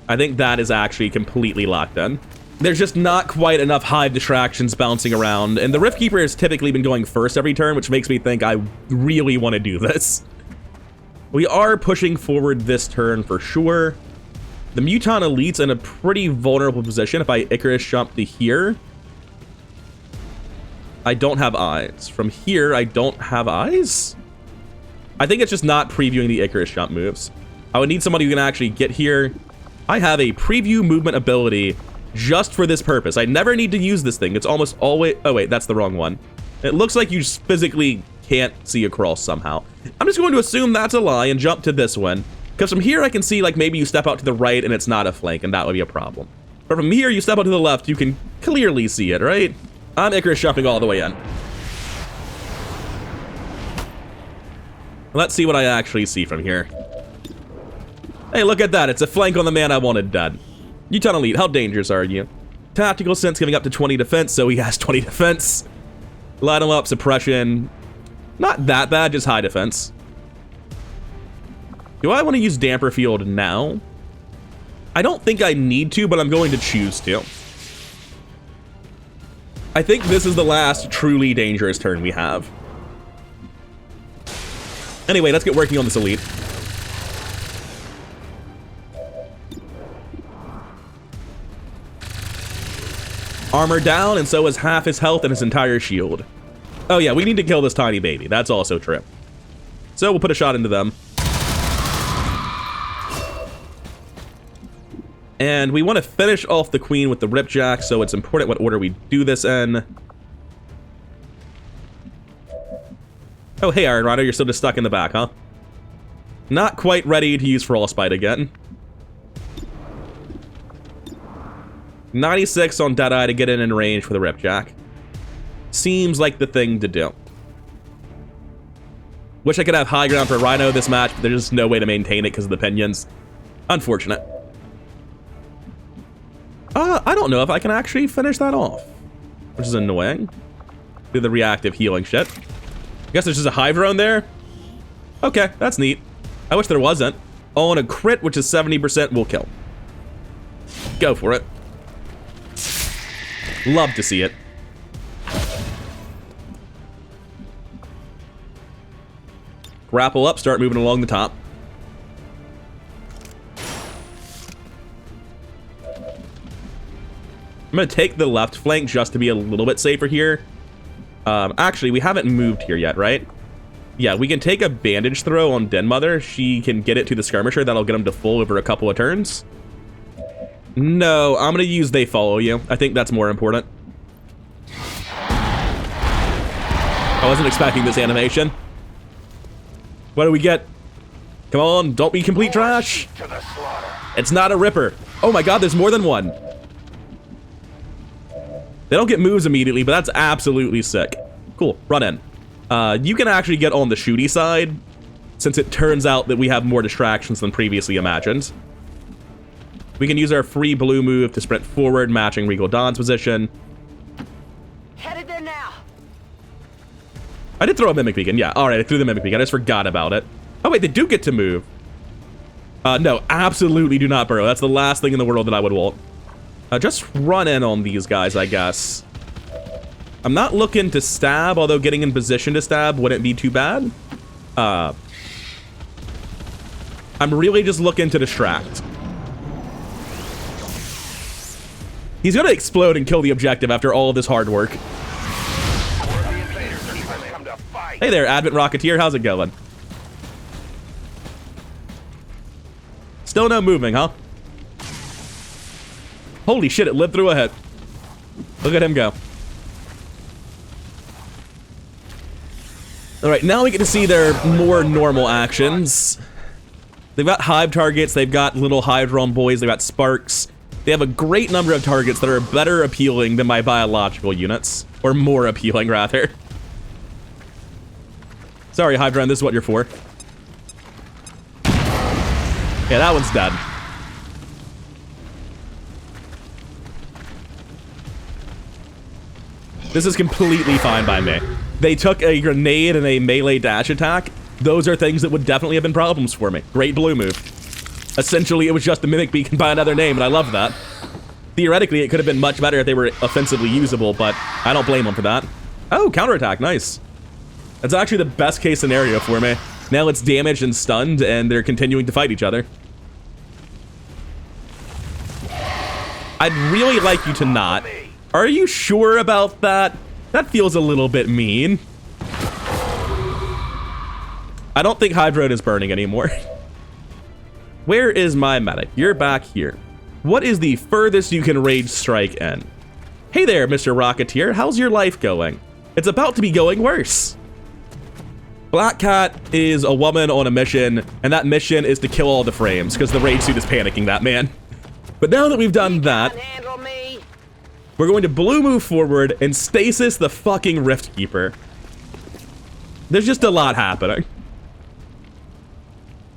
I think that is actually completely locked in. There's just not quite enough Hive distractions bouncing around, and the Rift Keeper has typically been going first every turn, which makes me think I really want to do this. We are pushing forward this turn for sure. The Muton Elite's in a pretty vulnerable position. If I Icarus jump to here, I don't have eyes. From here, I don't have eyes? I think it's just not previewing the Icarus jump moves. I would need somebody who can actually get here. I have a preview movement ability just for this purpose. I never need to use this thing. It's almost always... Oh, wait, that's the wrong one. It looks like you just physically can't see across somehow. I'm just going to assume that's a lie and jump to this one. Because from here, I can see, like, maybe you step out to the right and it's not a flank, and that would be a problem. But from here, you step out to the left, you can clearly see it, right? I'm Icarus jumping all the way in. Let's see what I actually see from here. Hey, look at that. It's a flank on the man I wanted dead. Muton Elite, how dangerous are you? Tactical sense giving up to 20 defense, so he has 20 defense. Light him up, suppression. Not that bad, just high defense. Do I want to use Damper Field now? I don't think I need to, but I'm going to choose to. I think this is the last truly dangerous turn we have. Anyway, let's get working on this Elite. Armor down, and so is half his health and his entire shield. Oh yeah, we need to kill this tiny baby. That's also true. So we'll put a shot into them. And we want to finish off the Queen with the Ripjack, so it's important what order we do this in. Oh, hey, Iron Rider, you're still just stuck in the back, huh? Not quite ready to use Frostbite again. 96 on Deadeye to get in range for the Ripjack. Seems like the thing to do. Wish I could have high ground for Rhino this match, but there's just no way to maintain it because of the pinions. Unfortunate. I don't know if I can actually finish that off, which is annoying. Do the reactive healing shit. I guess there's just a hive drone there. Okay, that's neat. I wish there wasn't. On a crit, which is 70%, we'll kill. Go for it. Love to see it. Grapple up, start moving along the top. I'm going to take the left flank just to be a little bit safer here. Actually, we haven't moved here yet, right? Yeah, we can take a bandage throw on Den Mother. She can get it to the skirmisher. That'll get him to full over a couple of turns. No, I'm going to use They Follow You. I think that's more important. I wasn't expecting this animation. What do we get? Come on, don't be complete trash. To the slaughter. It's not a Ripper. Oh my god, there's more than one. They don't get moves immediately, but that's absolutely sick. Cool, run in. You can actually get on the shooty side, since it turns out that we have more distractions than previously imagined. We can use our free blue move to sprint forward, matching Regal Dawn's position. Headed there now. I did throw a Mimic Beacon, yeah. Alright, I threw the Mimic Beacon, I just forgot about it. Oh wait, they do get to move. No, absolutely do not burrow. That's the last thing in the world that I would want. Just run in on these guys, I guess. I'm not looking to stab, although getting in position to stab wouldn't be too bad. I'm really just looking to distract. He's gonna explode and kill the objective after all of this hard work. Hey there, Advent Rocketeer, how's it going? Still no moving, huh? Holy shit, it lived through a hit. Look at him go. Alright, now we get to see their more normal actions. They've got hive targets, they've got little hive drone boys, they've got sparks. They have a great number of targets that are better appealing than my biological units. Or more appealing, rather. Sorry, hive drone, this is what you're for. Yeah, that one's dead. This is completely fine by me. They took a grenade and a melee dash attack. Those are things that would definitely have been problems for me. Great blue move. Essentially, it was just a Mimic Beacon by another name, and I love that. Theoretically, it could have been much better if they were offensively usable, but I don't blame them for that. Oh, counterattack, nice. That's actually the best case scenario for me. Now it's damaged and stunned, and they're continuing to fight each other. I'd really like you to not. Are you sure about that? That feels a little bit mean. I don't think Hydroid is burning anymore. Where is my medic? You're back here. What is the furthest you can rage strike in? Hey there, Mr. Rocketeer. How's your life going? It's about to be going worse. Black Cat is a woman on a mission, and that mission is to kill all the frames, because the rage suit is panicking that man. But now that we've done that, we're going to blue move forward and stasis the fucking Rift Keeper. There's just a lot happening.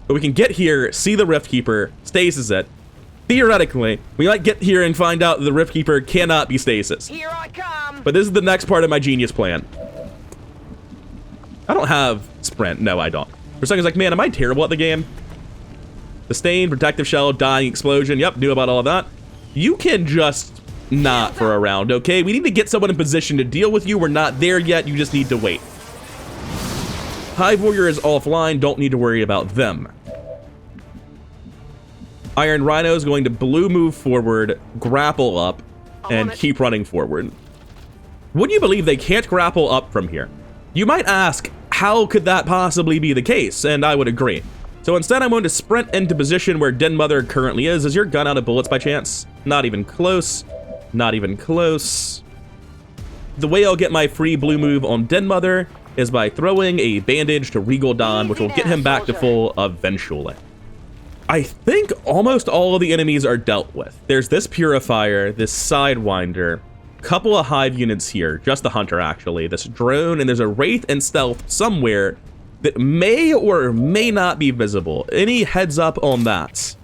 But we can get here, see the Rift Keeper, stasis it. Theoretically, we might get here and find out that the Rift Keeper cannot be stasis. Here I come. But this is the next part of my genius plan. I don't have sprint. No, I don't. For a second, I was like, man, am I terrible at the game? Sustain, protective shell, dying, explosion. Yep, knew about all of that. You can just not for a round, okay? We need to get someone in position to deal with you. We're not there yet. You just need to wait. Hive Warrior is offline. Don't need to worry about them. Iron Rhino is going to blue move forward, grapple up, and keep running forward. Would you believe they can't grapple up from here? You might ask, how could that possibly be the case? And I would agree. So instead, I'm going to sprint into position where Den Mother currently is. Is your gun out of bullets by chance? Not even close. Not even close. The way I'll get my free blue move on Den Mother is by throwing a bandage to Regal Dawn, which will get him back to full eventually. I think almost all of the enemies are dealt with. There's this Purifier, this Sidewinder, couple of Hive units here, just the Hunter actually, this drone, and there's a Wraith and Stealth somewhere that may or may not be visible. Any heads up on that?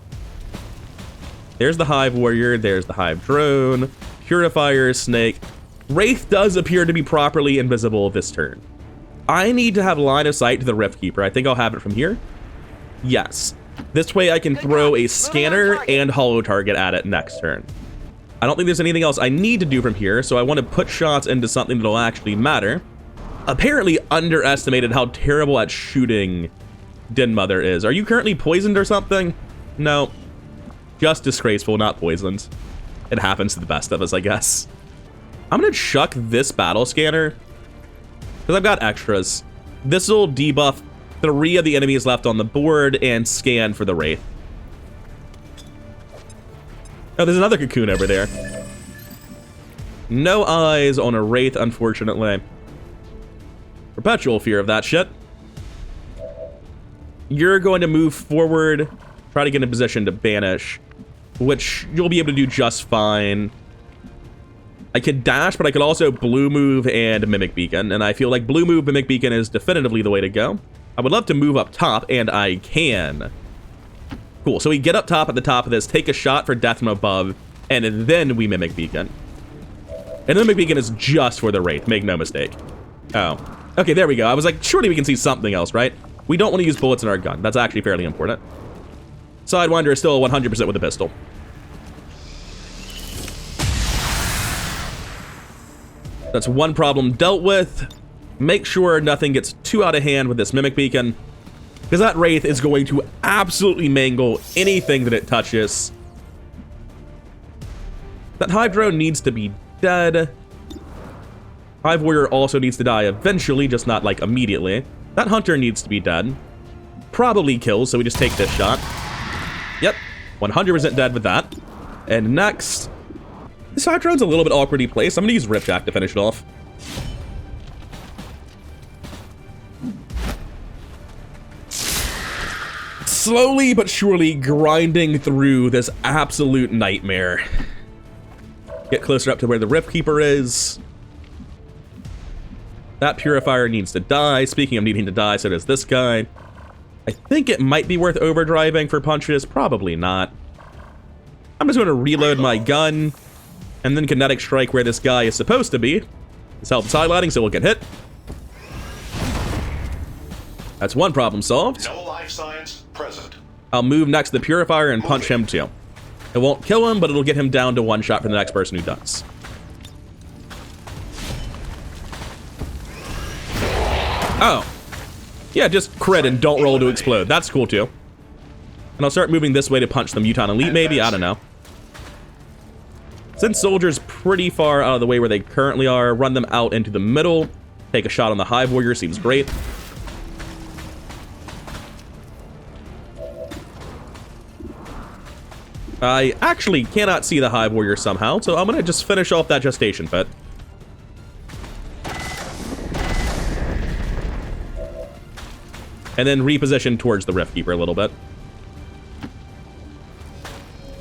There's the Hive Warrior, there's the Hive Drone, Purifier, Snake. Wraith does appear to be properly invisible this turn. I need to have line of sight to the Rift Keeper. I think I'll have it from here. Yes. This way I can throw a scanner and holo target at it next turn. I don't think there's anything else I need to do from here, so I want to put shots into something that'll actually matter. Apparently underestimated how terrible at shooting Den Mother is. Are you currently poisoned or something? No. Just disgraceful, not poisoned. It happens to the best of us, I guess. I'm gonna chuck this battle scanner because I've got extras. This will debuff 3 of the enemies left on the board and scan for the Wraith. Oh, there's another cocoon over there. No eyes on a Wraith, unfortunately. Perpetual fear of that shit. You're going to move forward, try to get in a position to banish, which you'll be able to do just fine. I could dash, but I could also blue move and mimic beacon, and I feel like blue move, mimic beacon is definitively the way to go. I would love to move up top, and I can. Cool, so we get up top at the top of this, take a shot for death from above, and then we mimic beacon. And the mimic beacon is just for the Wraith, make no mistake. Oh, okay, there we go. I was like, surely we can see something else, right? We don't want to use bullets in our gun. That's actually fairly important. Sidewinder is still 100% with a pistol. That's one problem dealt with. Make sure nothing gets too out of hand with this mimic beacon, because that Wraith is going to absolutely mangle anything that it touches. That Hive Drone needs to be dead. Hive Warrior also needs to die eventually, just not like immediately. That Hunter needs to be dead. Probably kills, so we just take this shot. Yep, 100% dead with that. And next, this Hive Drone's a little bit awkwardly placed. I'm gonna use Ripjack to finish it off. Slowly but surely grinding through this absolute nightmare. Get closer up to where the Rift Keeper is. That Purifier needs to die. Speaking of needing to die, so does this guy. I think it might be worth overdriving for punches. Probably not. I'm just going to reload my gun and then kinetic strike where this guy is supposed to be. This helps highlighting, so we'll get hit. That's one problem solved. No life signs present. I'll move next to the Purifier and punch him too. It won't kill him, but it'll get him down to 1 shot for the next person who does. Oh. Yeah, just crit and don't roll to explode. That's cool too. And I'll start moving this way to punch the Mutant Elite maybe, I don't know. Since Soldier's pretty far out of the way where they currently are, run them out into the middle. Take a shot on the Hive Warrior, seems great. I actually cannot see the Hive Warrior somehow, so I'm gonna just finish off that Gestation Pit. And then reposition towards the Rift Keeper a little bit.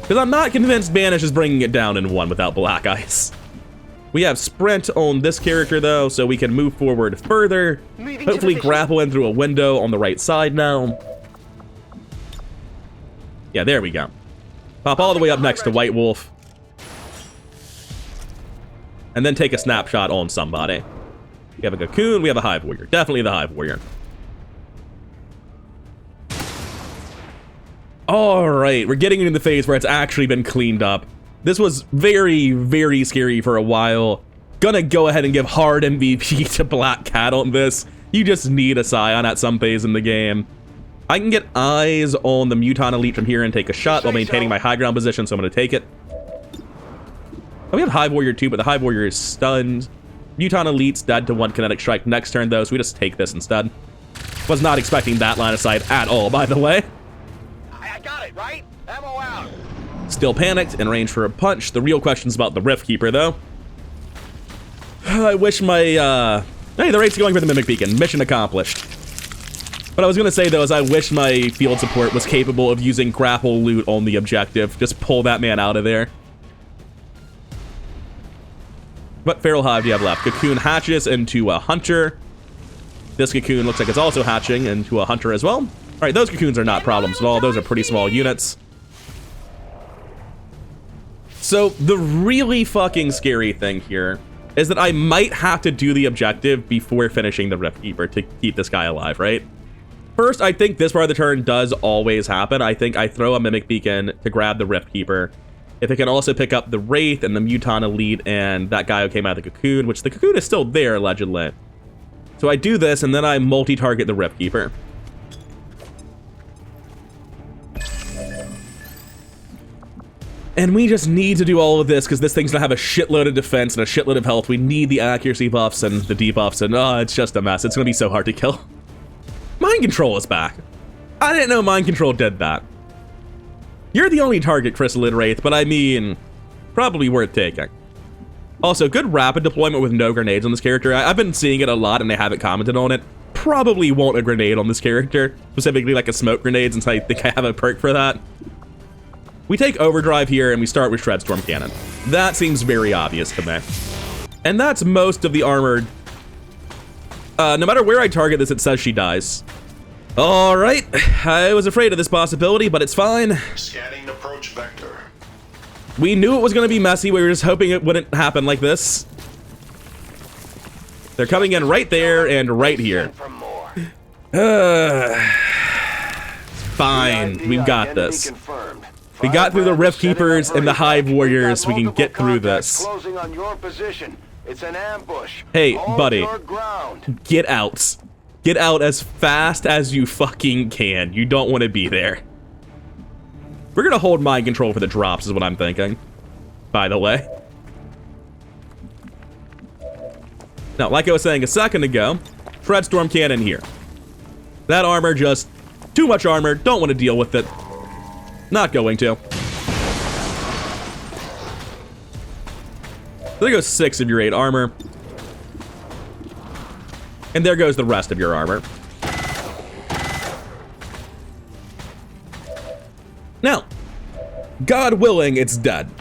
Because I'm not convinced Banish is bringing it down in 1 without Black Ice. We have Sprint on this character though, so we can move forward further. Hopefully grapple in through a window on the right side now. Yeah, there we go. Pop all the way up next to White Wolf. And then take a snapshot on somebody. We have a Cocoon, we have a Hive Warrior. Definitely the Hive Warrior. Alright, we're getting into the phase where it's actually been cleaned up. This was very, very scary for a while. Gonna go ahead and give hard MVP to Black Cat on this. You just need a Scion at some phase in the game. I can get eyes on the Mutant Elite from here and take a shot while maintaining my high ground position, so I'm gonna take it. Oh, we have Hive Warrior too, but the Hive Warrior is stunned. Mutant Elite's dead to 1 kinetic strike next turn though, so we just take this instead. Was not expecting that line of sight at all, by the way. I got it, right? Ammo out. Still panicked and range for a punch. The real question's about the Rift Keeper, though. I wish my, hey, the Wraith's going for the Mimic Beacon. Mission accomplished. What I was going to say, though, is I wish my field support was capable of using grapple loot on the objective. Just pull that man out of there. What feral hive do you have left? Cocoon hatches into a hunter. This cocoon looks like it's also hatching into a hunter as well. All right, those cocoons are not problems at all. Those are pretty small units. So the really fucking scary thing here is that I might have to do the objective before finishing the Rift Keeper to keep this guy alive, right? First, I think this part of the turn does always happen. I think I throw a Mimic Beacon to grab the Rift Keeper. If it can also pick up the Wraith and the Muton Elite and that guy who came out of the Cocoon, which the Cocoon is still there, allegedly. So I do this, and then I multi-target the Rift Keeper. And we just need to do all of this because this thing's gonna have a shitload of defense and a shitload of health. We need the accuracy buffs and the debuffs, and it's just a mess. It's gonna be so hard to kill. Mind Control is back. I didn't know Mind Control did that. You're the only target, Crystalid Wraith, but I mean, probably worth taking. Also, good rapid deployment with no grenades on this character. I've been seeing it a lot and they haven't commented on it. Probably want a grenade on this character, specifically like a smoke grenade, since I think I have a perk for that. We take Overdrive here and we start with Shredstorm Cannon. That seems very obvious to me. And that's most of the armored. No matter where I target this, it says she dies. All right, I was afraid of this possibility, but it's fine. Scanning approach vector. We knew it was going to be messy. We were just hoping it wouldn't happen like this. They're coming in right there and right here. Fine, we've got this. We got through the Rift Keepers and the Hive Warriors. We can get through this. Closing on your position. It's an ambush. Hey, Hold buddy, your ground. get out. Get out as fast as you fucking can. You don't want to be there. We're gonna hold Mind Control for the drops is what I'm thinking, by the way. Now, like I was saying a second ago, Shredstorm Cannon here. That armor, just too much armor. Don't want to deal with it. Not going to. There goes 6 of your 8 armor. And there goes the rest of your armor. Now, God willing, it's dead.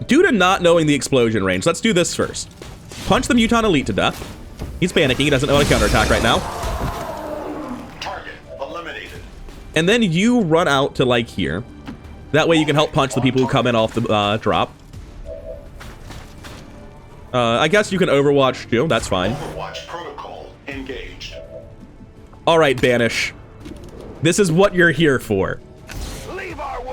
Due to not knowing the explosion range, let's do this first. Punch the Muton Elite to death. He's panicking, he doesn't know how to counterattack right now. Target eliminated. And then you run out to like here. That way you can help punch the people who come in off the drop. I guess you can Overwatch too, that's fine. Overwatch protocol engaged. All right, Banish. This is what you're here for.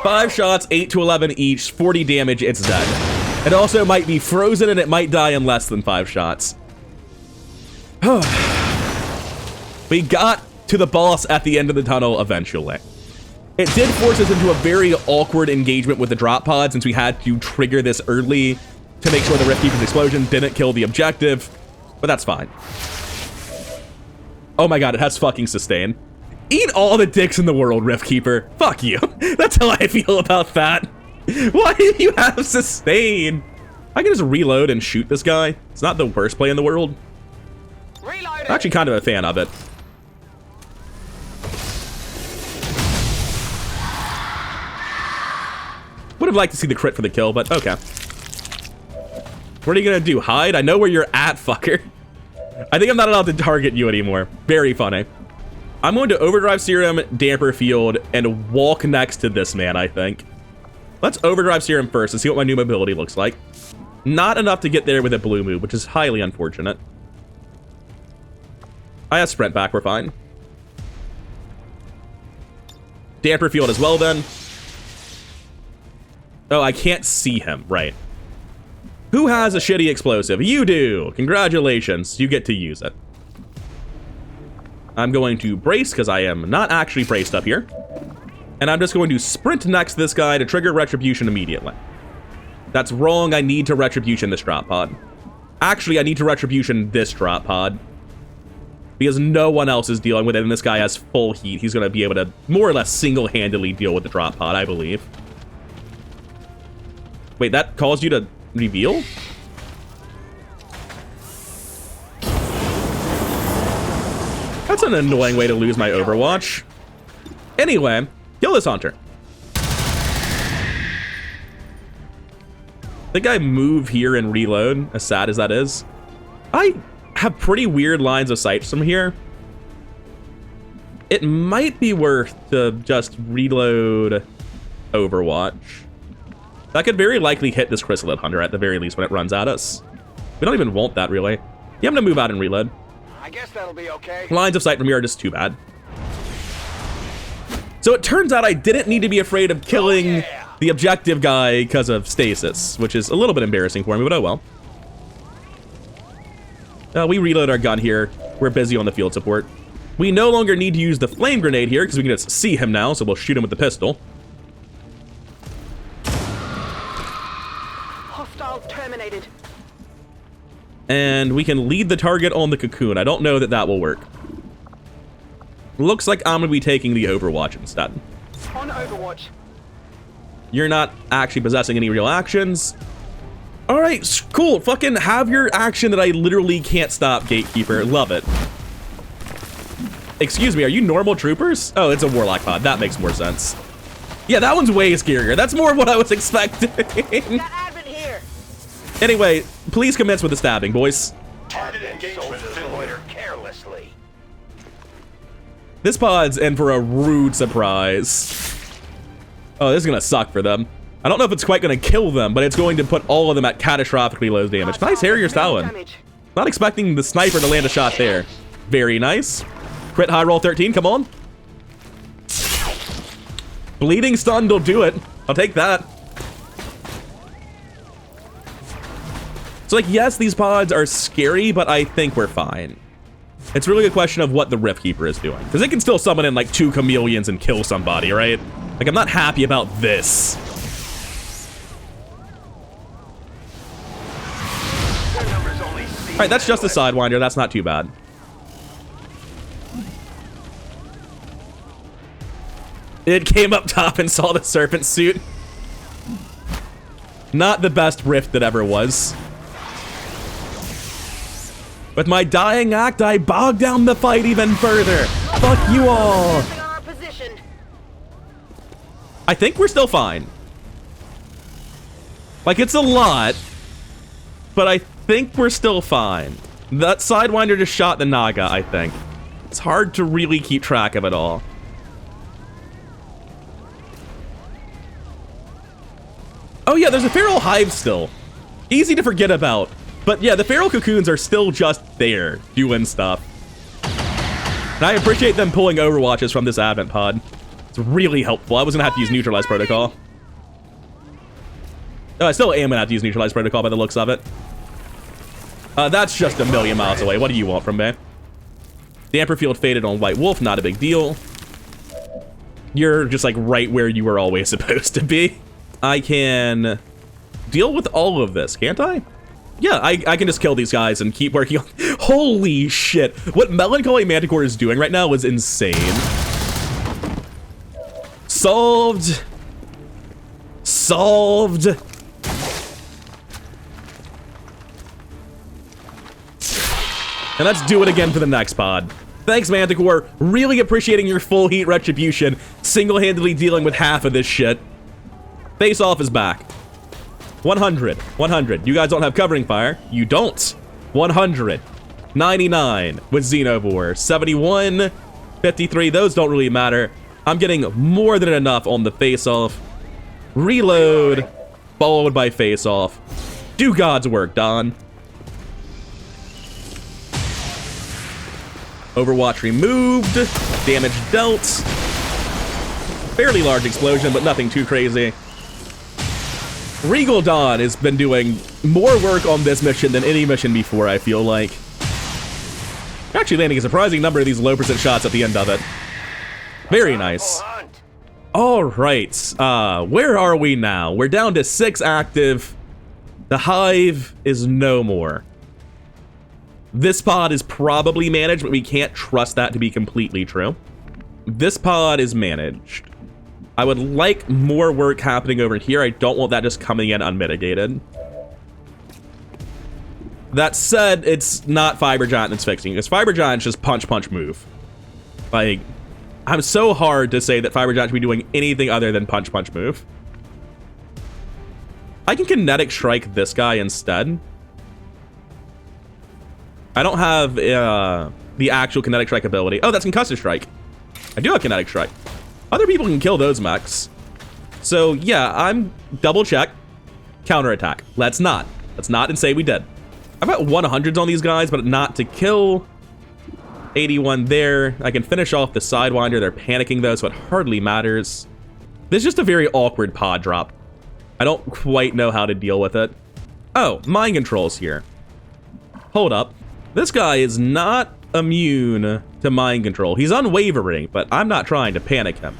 5 shots, 8 to 11 each, 40 damage, it's dead. It also might be frozen and it might die in less than 5 shots. We got to the boss at the end of the tunnel eventually. It did force us into a very awkward engagement with the drop pod since we had to trigger this early to make sure the Rift Keeper's explosion didn't kill the objective, but that's fine. Oh my god, it has fucking sustain. Eat all the dicks in the world, Rift Keeper. Fuck you. That's how I feel about that. Why do you have sustain? I can just reload and shoot this guy. It's not the worst play in the world. Reloading. I'm actually kind of a fan of it. Would have liked to see the crit for the kill, but okay. What are you gonna do, hide? I know where you're at, fucker. I think I'm not allowed to target you anymore. Very funny. I'm going to Overdrive Serum, Damper Field, and walk next to this man, I think. Let's Overdrive Serum first and see what my new mobility looks like. Not enough to get there with a blue move, which is highly unfortunate. I have Sprint back, we're fine. Damper Field as well, then. Oh, I can't see him, right. Who has a shitty explosive? You do! Congratulations, you get to use it. I'm going to brace, because I am not actually braced up here. And I'm just going to sprint next to this guy to trigger Retribution immediately. That's wrong, I need to Retribution this drop pod. Actually, I need to Retribution this drop pod. Because no one else is dealing with it, and this guy has full heat. He's going to be able to more or less single-handedly deal with the drop pod, I believe. Wait, that caused you to reveal? That's an annoying way to lose my Overwatch. Anyway, kill this Hunter. I think I move here and reload, as sad as that is. I have pretty weird lines of sight from here. It might be worth to just reload Overwatch. That could very likely hit this Chrysalid Hunter at the very least when it runs at us. We don't even want that, really. Yeah, I'm gonna move out and reload. I guess that'll be okay. Lines of sight from here are just too bad. So it turns out I didn't need to be afraid of killing the objective guy because of stasis, which is a little bit embarrassing for me, but oh well. We reload our gun here. We're busy on the field support. We no longer need to use the flame grenade here because we can just see him now, so we'll shoot him with the pistol. Hostile terminated. And we can lead the target on the cocoon. I don't know that that will work. Looks like I'm going to be taking the Overwatch instead. On Overwatch. You're not actually possessing any real actions. All right, cool. Fucking have your action that I literally can't stop, Gatekeeper. Love it. Excuse me, are you normal troopers? Oh, it's a Warlock pod. That makes more sense. Yeah, that one's way scarier. That's more what I was expecting. Got advent here. Anyway, please commence with the stabbing, boys. Target engagement Loiter carelessly. This pod's in for a rude surprise. Oh, this is gonna suck for them. I don't know if it's quite gonna kill them, but it's going to put all of them at catastrophically low damage. Nice Harrier Stalin. Not expecting the sniper to land a shot there. Very nice. Crit high roll 13, come on. Bleeding stun will do it. I'll take that. So like, yes, these pods are scary, but I think we're fine. It's really a question of what the Rift Keeper is doing. Because it can still summon in like 2 chameleons and kill somebody, right? Like, I'm not happy about this. All right, that's just a Sidewinder. That's not too bad. It came up top and saw the serpent suit. Not the best Rift that ever was. With my dying act, I bogged down the fight even further. Fuck you all. I think we're still fine. Like, it's a lot, but I think we're still fine. That Sidewinder just shot the Naga, I think. It's hard to really keep track of it all. Oh yeah, there's a feral hive still. Easy to forget about. But yeah, the feral cocoons are still just there, doing stuff. And I appreciate them pulling Overwatches from this Advent pod. It's really helpful. I was gonna have to use Neutralize Protocol. Oh, I still am gonna have to use Neutralize Protocol by the looks of it. That's just a million miles away. What do you want from me? Damper Field faded on White Wolf, not a big deal. You're just like right where you were always supposed to be. I can deal with all of this, can't I? Yeah, I can just kill these guys and keep working on... Holy shit. What Melancholy Manticore is doing right now is insane. Solved. Solved. And let's do it again for the next pod. Thanks, Manticore. Really appreciating your full heat retribution. Single-handedly dealing with half of this shit. Face Off is back. 100. 100. You guys don't have covering fire. You don't. 100. 99 with Xenovore. 71. 53. Those don't really matter. I'm getting more than enough on the Face Off. Reload. Followed by Face Off. Do God's work, Don. Overwatch removed. Damage dealt. Fairly large explosion, but nothing too crazy. Regal Dawn has been doing more work on this mission than any mission before, I feel like. Actually landing a surprising number of these low percent shots at the end of it. Very nice. All right, where are we now? We're down to 6 active. The Hive is no more. This pod is probably managed, but we can't trust that to be completely true. This pod is managed. I would like more work happening over here. I don't want that just coming in unmitigated. That said, it's not Fiber Giant that's fixing it, because Fiber Giant's just punch, punch, move. Like, I'm so hard to say that Fiberjack should be doing anything other than punch move. I can kinetic strike this guy instead. I don't have the actual kinetic strike ability. Oh, that's concussive strike. I do have kinetic strike. Other people can kill those mechs. So yeah, I'm double check, counterattack. Let's not and say we did. I've got 100s on these guys, but not to kill. 81 there. I can finish off the Sidewinder. They're panicking though, so it hardly matters. This is just a very awkward pod drop. I don't quite know how to deal with it. Oh, mind control's here. Hold up. This guy is not immune to mind control. He's unwavering, but I'm not trying to panic him.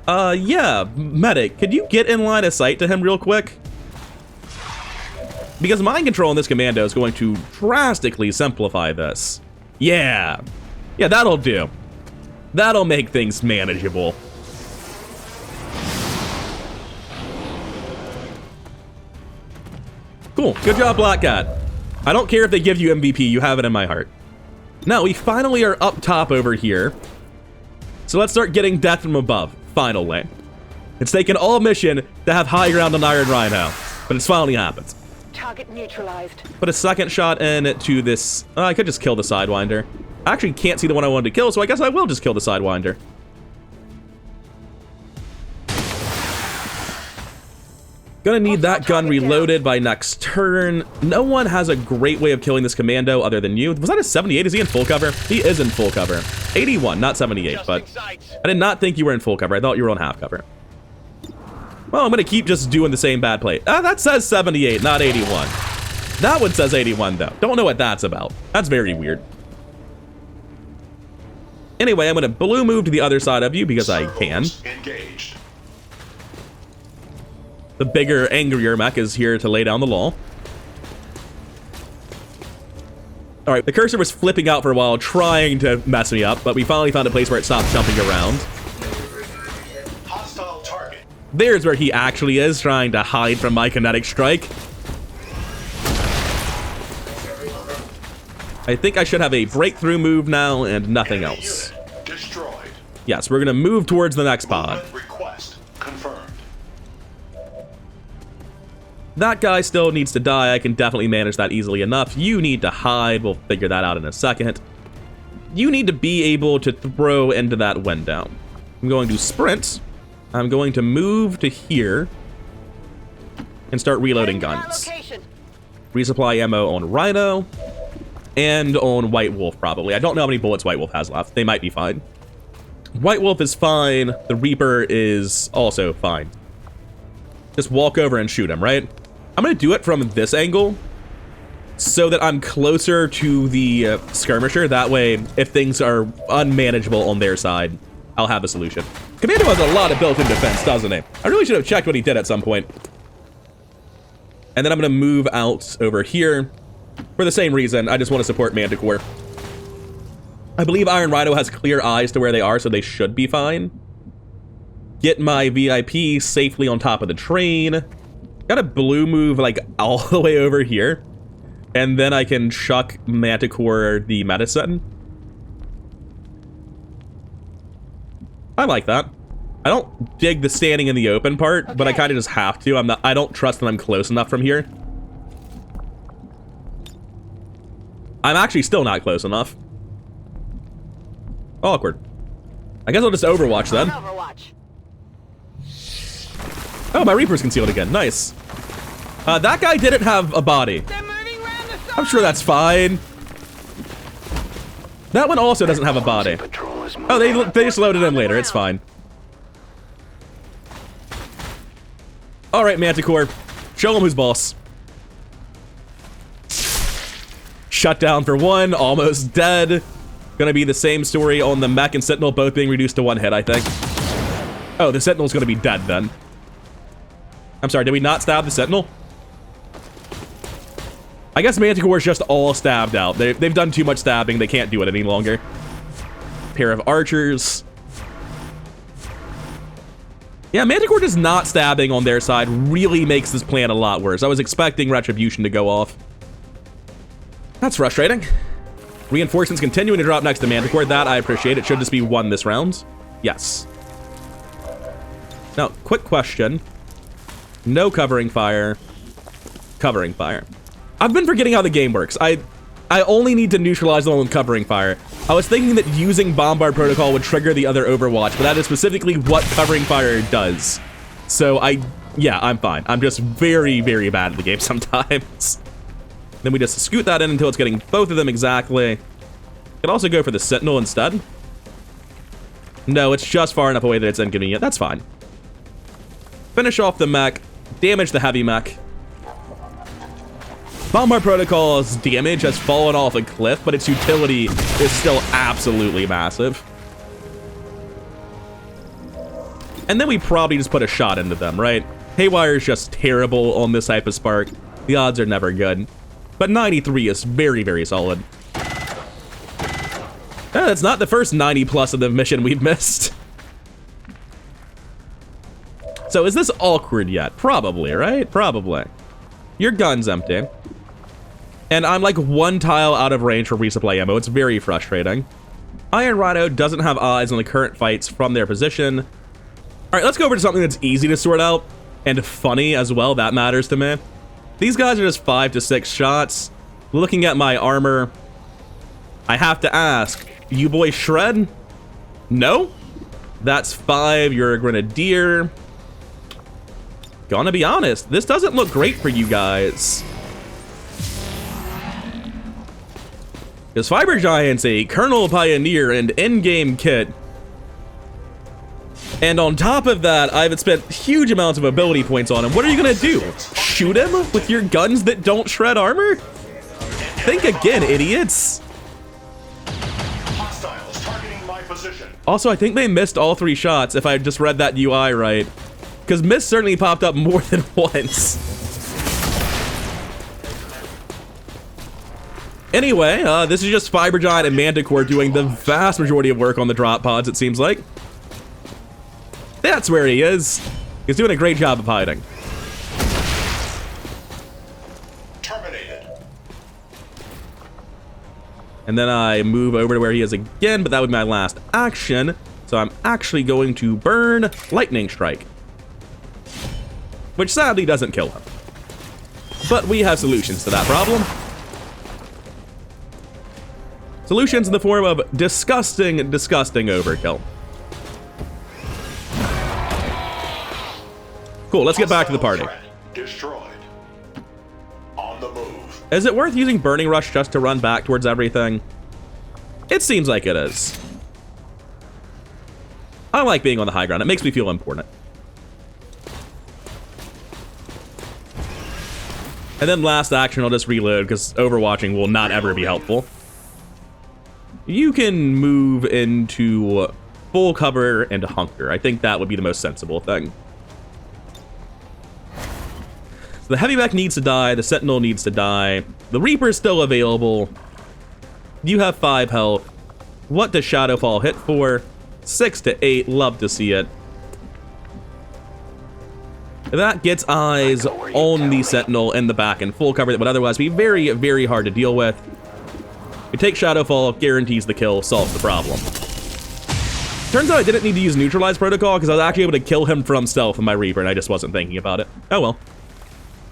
Yeah, medic, could you get in line of sight to him real quick? Because mind control in this commando is going to drastically simplify this. Yeah, that'll do. That'll make things manageable. Cool, good job, Black Cat. I don't care if they give you MVP, you have it in my heart. Now, we finally are up top over here. So let's start getting death from above, finally. It's taken all mission to have high ground on Iron Rhino, but it's finally happened. Target neutralized. Put a second shot in to this. I could just kill the Sidewinder. I actually can't see the one I wanted to kill, so I guess I will just kill the Sidewinder. Gonna need that gun reloaded by next turn. No one has a great way of killing this commando other than you. Was that a 78? Is he in full cover? He is in full cover. 81, not 78, but I did not think you were in full cover. I thought you were on half cover. Well, I'm gonna keep just doing the same bad play. That says 78, not 81. That one says 81, though. Don't know what that's about. That's very weird. Anyway, I'm gonna blue move to the other side of you because I can. Engaged. The bigger, angrier mech is here to lay down the law. All right, the cursor was flipping out for a while, trying to mess me up, but we finally found a place where it stopped jumping around. Hostile target. There's where he actually is, trying to hide from my kinetic strike. I think I should have a breakthrough move now and nothing Enemy else. unit destroyed. Yes, we're gonna move towards the next pod. Movement request confirmed. That guy still needs to die. I can definitely manage that easily enough. You need to hide. We'll figure that out in a second. You need to be able to throw into that window. I'm going to sprint. I'm going to move to here and start reloading guns. Resupply ammo on Rhino and on White Wolf, probably. I don't know how many bullets White Wolf has left. They might be fine. White Wolf is fine. The Reaper is also fine. Just walk over and shoot him, right? I'm gonna do it from this angle so that I'm closer to the skirmisher. That way, if things are unmanageable on their side, I'll have a solution. Commando has a lot of built-in defense, doesn't he? I really should have checked what he did at some point. And then I'm gonna move out over here for the same reason. I just want to support Manticore. I believe Iron Rhino has clear eyes to where they are, so they should be fine. Get my VIP safely on top of the train. Got a blue move like all the way over here. And then I can chuck Manticore the medicine. I like that. I don't dig the standing in the open part, but I kind of just have to. I don't trust that I'm close enough from here. I'm actually still not close enough. Awkward. I guess I'll just Overwatch then. Oh, my Reaper's concealed again. Nice. That guy didn't have a body. I'm sure that's fine. That one also doesn't have a body. Oh, they just loaded him later. It's fine. All right, Manticore. Show him who's boss. Shut down for one. Almost dead. Gonna be the same story on the mech and Sentinel, both being reduced to one hit, I think. Oh, the Sentinel's gonna be dead then. I'm sorry, did we not stab the Sentinel? I guess Manticore's just all stabbed out. They've done too much stabbing. They can't do it any longer. Pair of archers. Yeah, Manticore just not stabbing on their side really makes this plan a lot worse. I was expecting Retribution to go off. That's frustrating. Reinforcements continuing to drop next to Manticore. That I appreciate. It should just be 1 this round. Yes. Now, quick question. No covering fire. Covering fire. I've been forgetting how the game works. I only need to neutralize the one with covering fire. I was thinking that using Bombard Protocol would trigger the other Overwatch, but that is specifically what covering fire does. So yeah, I'm fine. I'm just very, very bad at the game sometimes. Then we just scoot that in until it's getting both of them exactly. Could also go for the Sentinel instead. No, it's just far enough away that it's inconvenient. That's fine. Finish off the mech. Damage the heavy mech. Bombard Protocol's damage has fallen off a cliff, but its utility is still absolutely massive. And then we probably just put a shot into them, right? Haywire is just terrible on this type of spark. The odds are never good. But 93 is very, very solid. That's not the first 90 plus of the mission we've missed. So is this awkward yet? Probably, right? Probably. Your gun's empty. And I'm like 1 tile out of range for resupply ammo. It's very frustrating. Iron Rhino doesn't have eyes on the current fights from their position. All right, let's go over to something that's easy to sort out and funny as well. That matters to me. These guys are just 5 to 6 shots. Looking at my armor, I have to ask, you boys shred? No? That's 5, you're a Grenadier. Gonna be honest, this doesn't look great for you guys. Because Fiber Giant's a Colonel Pioneer and in-game kit. And on top of that, I've spent huge amounts of ability points on him. What are you gonna do? Shoot him with your guns that don't shred armor? Think again, idiots. Hostiles targeting my position. Also, I think they missed all 3 shots if I just read that UI right. Because miss certainly popped up more than once. Anyway, this is just Fiber Giant and Manticore doing the vast majority of work on the drop pods, it seems like. That's where he is. He's doing a great job of hiding. Terminated. And then I move over to where he is again, but that would be my last action. So I'm actually going to burn Lightning Strike. Which sadly doesn't kill him. But we have solutions to that problem. Solutions in the form of disgusting, disgusting overkill. Cool, let's get back to the party. Destroyed. On the move. Is it worth using Burning Rush just to run back towards everything? It seems like it is. I like being on the high ground. It makes me feel important. And then last action, I'll just reload because overwatching will not ever be helpful. You can move into full cover and hunker. I think that would be the most sensible thing. So the heavy mech needs to die. The Sentinel needs to die. The Reaper's still available. You have 5 health. What does Shadowfall hit for? 6 to 8. Love to see it. That gets eyes on the Sentinel in the back and full cover that would otherwise be very, very hard to deal with. You take Shadowfall, guarantees the kill, solves the problem. Turns out I didn't need to use Neutralize Protocol because I was actually able to kill him from stealth with my Reaper and I just wasn't thinking about it. Oh well.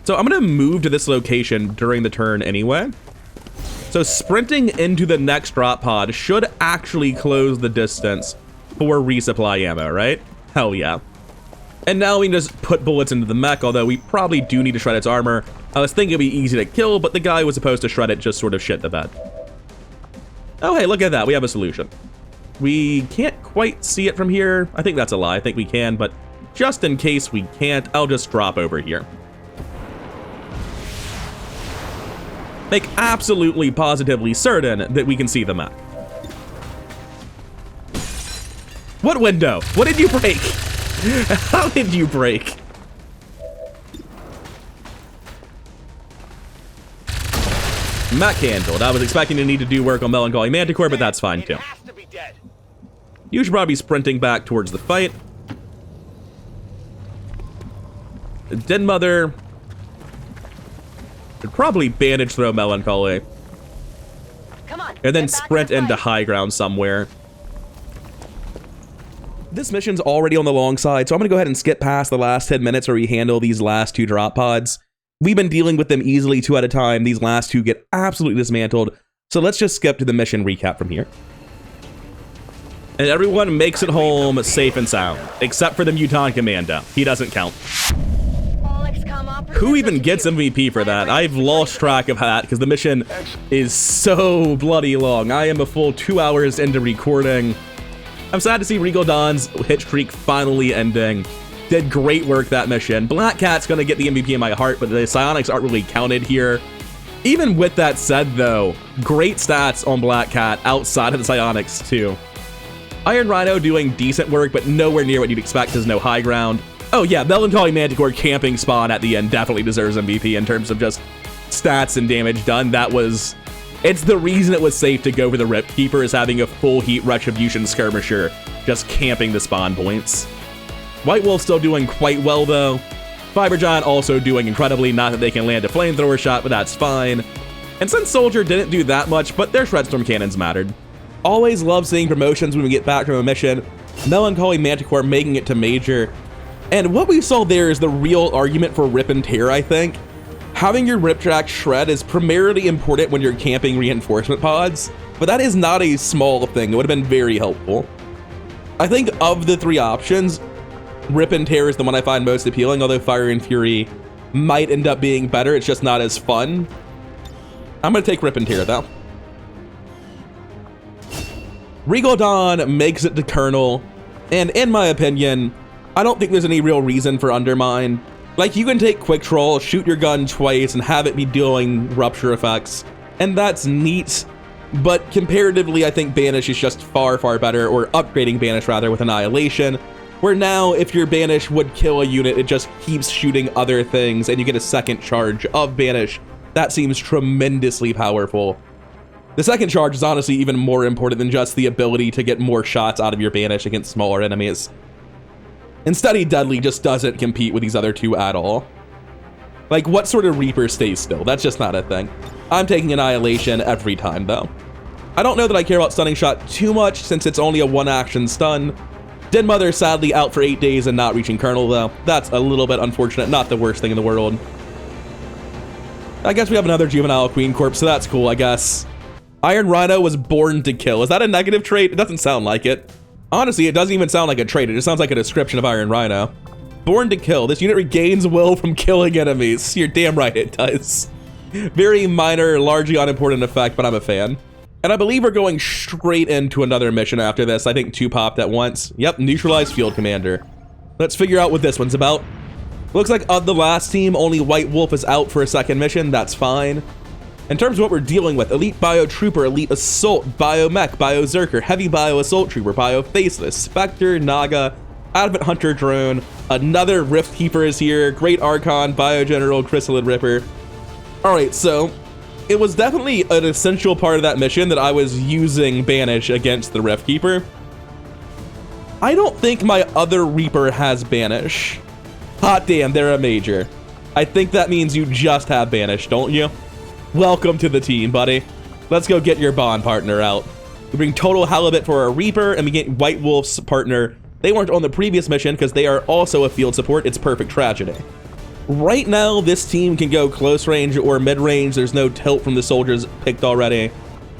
So I'm going to move to this location during the turn anyway. So sprinting into the next drop pod should actually close the distance for resupply ammo, right? Hell yeah. And now we can just put bullets into the mech, although we probably do need to shred its armor. I was thinking it'd be easy to kill, but the guy who was supposed to shred it just sort of shit the bed. Oh, hey, look at that. We have a solution. We can't quite see it from here. I think that's a lie. I think we can, but just in case we can't, I'll just drop over here. Make absolutely positively certain that we can see the mech. What window? What did you break? How did you break? Mech handled. I was expecting to need to do work on Melancholy Manticore, but that's fine too. You should probably be sprinting back towards the fight. The Den Mother could probably bandage throw Melancholy. Come on, and then sprint into high ground somewhere. This mission's already on the long side, so I'm gonna go ahead and skip past the last 10 minutes where we handle these last 2 drop pods. We've been dealing with them easily 2 at a time. These last 2 get absolutely dismantled. So let's just skip to the mission recap from here. And everyone makes it home safe and sound, except for the Muton Commando. He doesn't count. All XCOM operatives Who even are gets secured. MVP for that? I've lost track of that because the mission is so bloody long. I am a full 2 hours into recording. I'm sad to see Regal Dawn's hit streak finally ending. Did great work that mission. Black Cat's gonna get the MVP in my heart, but the psionics aren't really counted here. Even with that said though, great stats on Black Cat outside of the psionics too. Iron Rhino doing decent work, but nowhere near what you'd expect. There's no high ground. Oh yeah, Melancholy Manticore camping spawn at the end definitely deserves MVP in terms of just stats and damage done. It's the reason it was safe to go for the Rip Keeper, is having a full heat Retribution skirmisher just camping the spawn points. White Wolf still doing quite well though. Fiber Giant also doing incredibly, not that they can land a flamethrower shot, but that's fine. And since Soldier didn't do that much, but their Shredstorm cannons mattered. Always love seeing promotions when we get back from a mission. Melancholy Manticore making it to Major. And what we saw there is the real argument for Rip and Tear, I think. Having your Rip Track shred is primarily important when you're camping reinforcement pods, but that is not a small thing. It would have been very helpful. I think of the 3 options, Rip and Tear is the one I find most appealing, although Fire and Fury might end up being better. It's just not as fun. I'm going to take Rip and Tear, though. Regal Dawn makes it to Colonel, and in my opinion, I don't think there's any real reason for Undermine. Like, you can take Quick Troll, shoot your gun twice, and have it be doing rupture effects, and that's neat, but comparatively, I think Banish is just far, far better, or upgrading Banish, rather, with Annihilation, where now, if your Banish would kill a unit, it just keeps shooting other things, and you get a second charge of Banish. That seems tremendously powerful. The second charge is honestly even more important than just the ability to get more shots out of your Banish against smaller enemies. And Steady Deadly just doesn't compete with these other 2 at all. Like, what sort of Reaper stays still? That's just not a thing. I'm taking Annihilation every time, though. I don't know that I care about Stunning Shot too much, since it's only a 1-action stun. Dead Mother sadly out for 8 days and not reaching Colonel, though. That's a little bit unfortunate, not the worst thing in the world. I guess we have another Juvenile Queen Corpse, so that's cool, I guess. Iron Rhino was born to kill. Is that a negative trait? It doesn't sound like it. Honestly, it doesn't even sound like a trait. It just sounds like a description of Iron Rhino. Born to kill. This unit regains will from killing enemies. You're damn right it does. Very minor, largely unimportant effect, but I'm a fan. And I believe we're going straight into another mission after this. I think 2 popped at once. Yep, neutralize Field Commander. Let's figure out what this one's about. Looks like of the last team, only White Wolf is out for a second mission. That's fine. In terms of what we're dealing with, Elite Bio Trooper, Elite Assault, Bio Mech, Bio Zerker, Heavy Bio Assault Trooper, Bio Faceless, Spectre, Naga, Advent Hunter Drone, another Rift Keeper is here, Great Archon, Bio General, Chrysalid Ripper. Alright, so it was definitely an essential part of that mission that I was using Banish against the Rift Keeper. I don't think my other Reaper has Banish. Hot damn, they're a Major. I think that means you just have Banish, don't you? Welcome to the team, buddy. Let's go get your bond partner out. We bring Total Halibut for our Reaper, and we get White Wolf's partner. They weren't on the previous mission because they are also a field support. It's Perfect Tragedy. Right now, this team can go close range or mid range. There's no tilt from the soldiers picked already.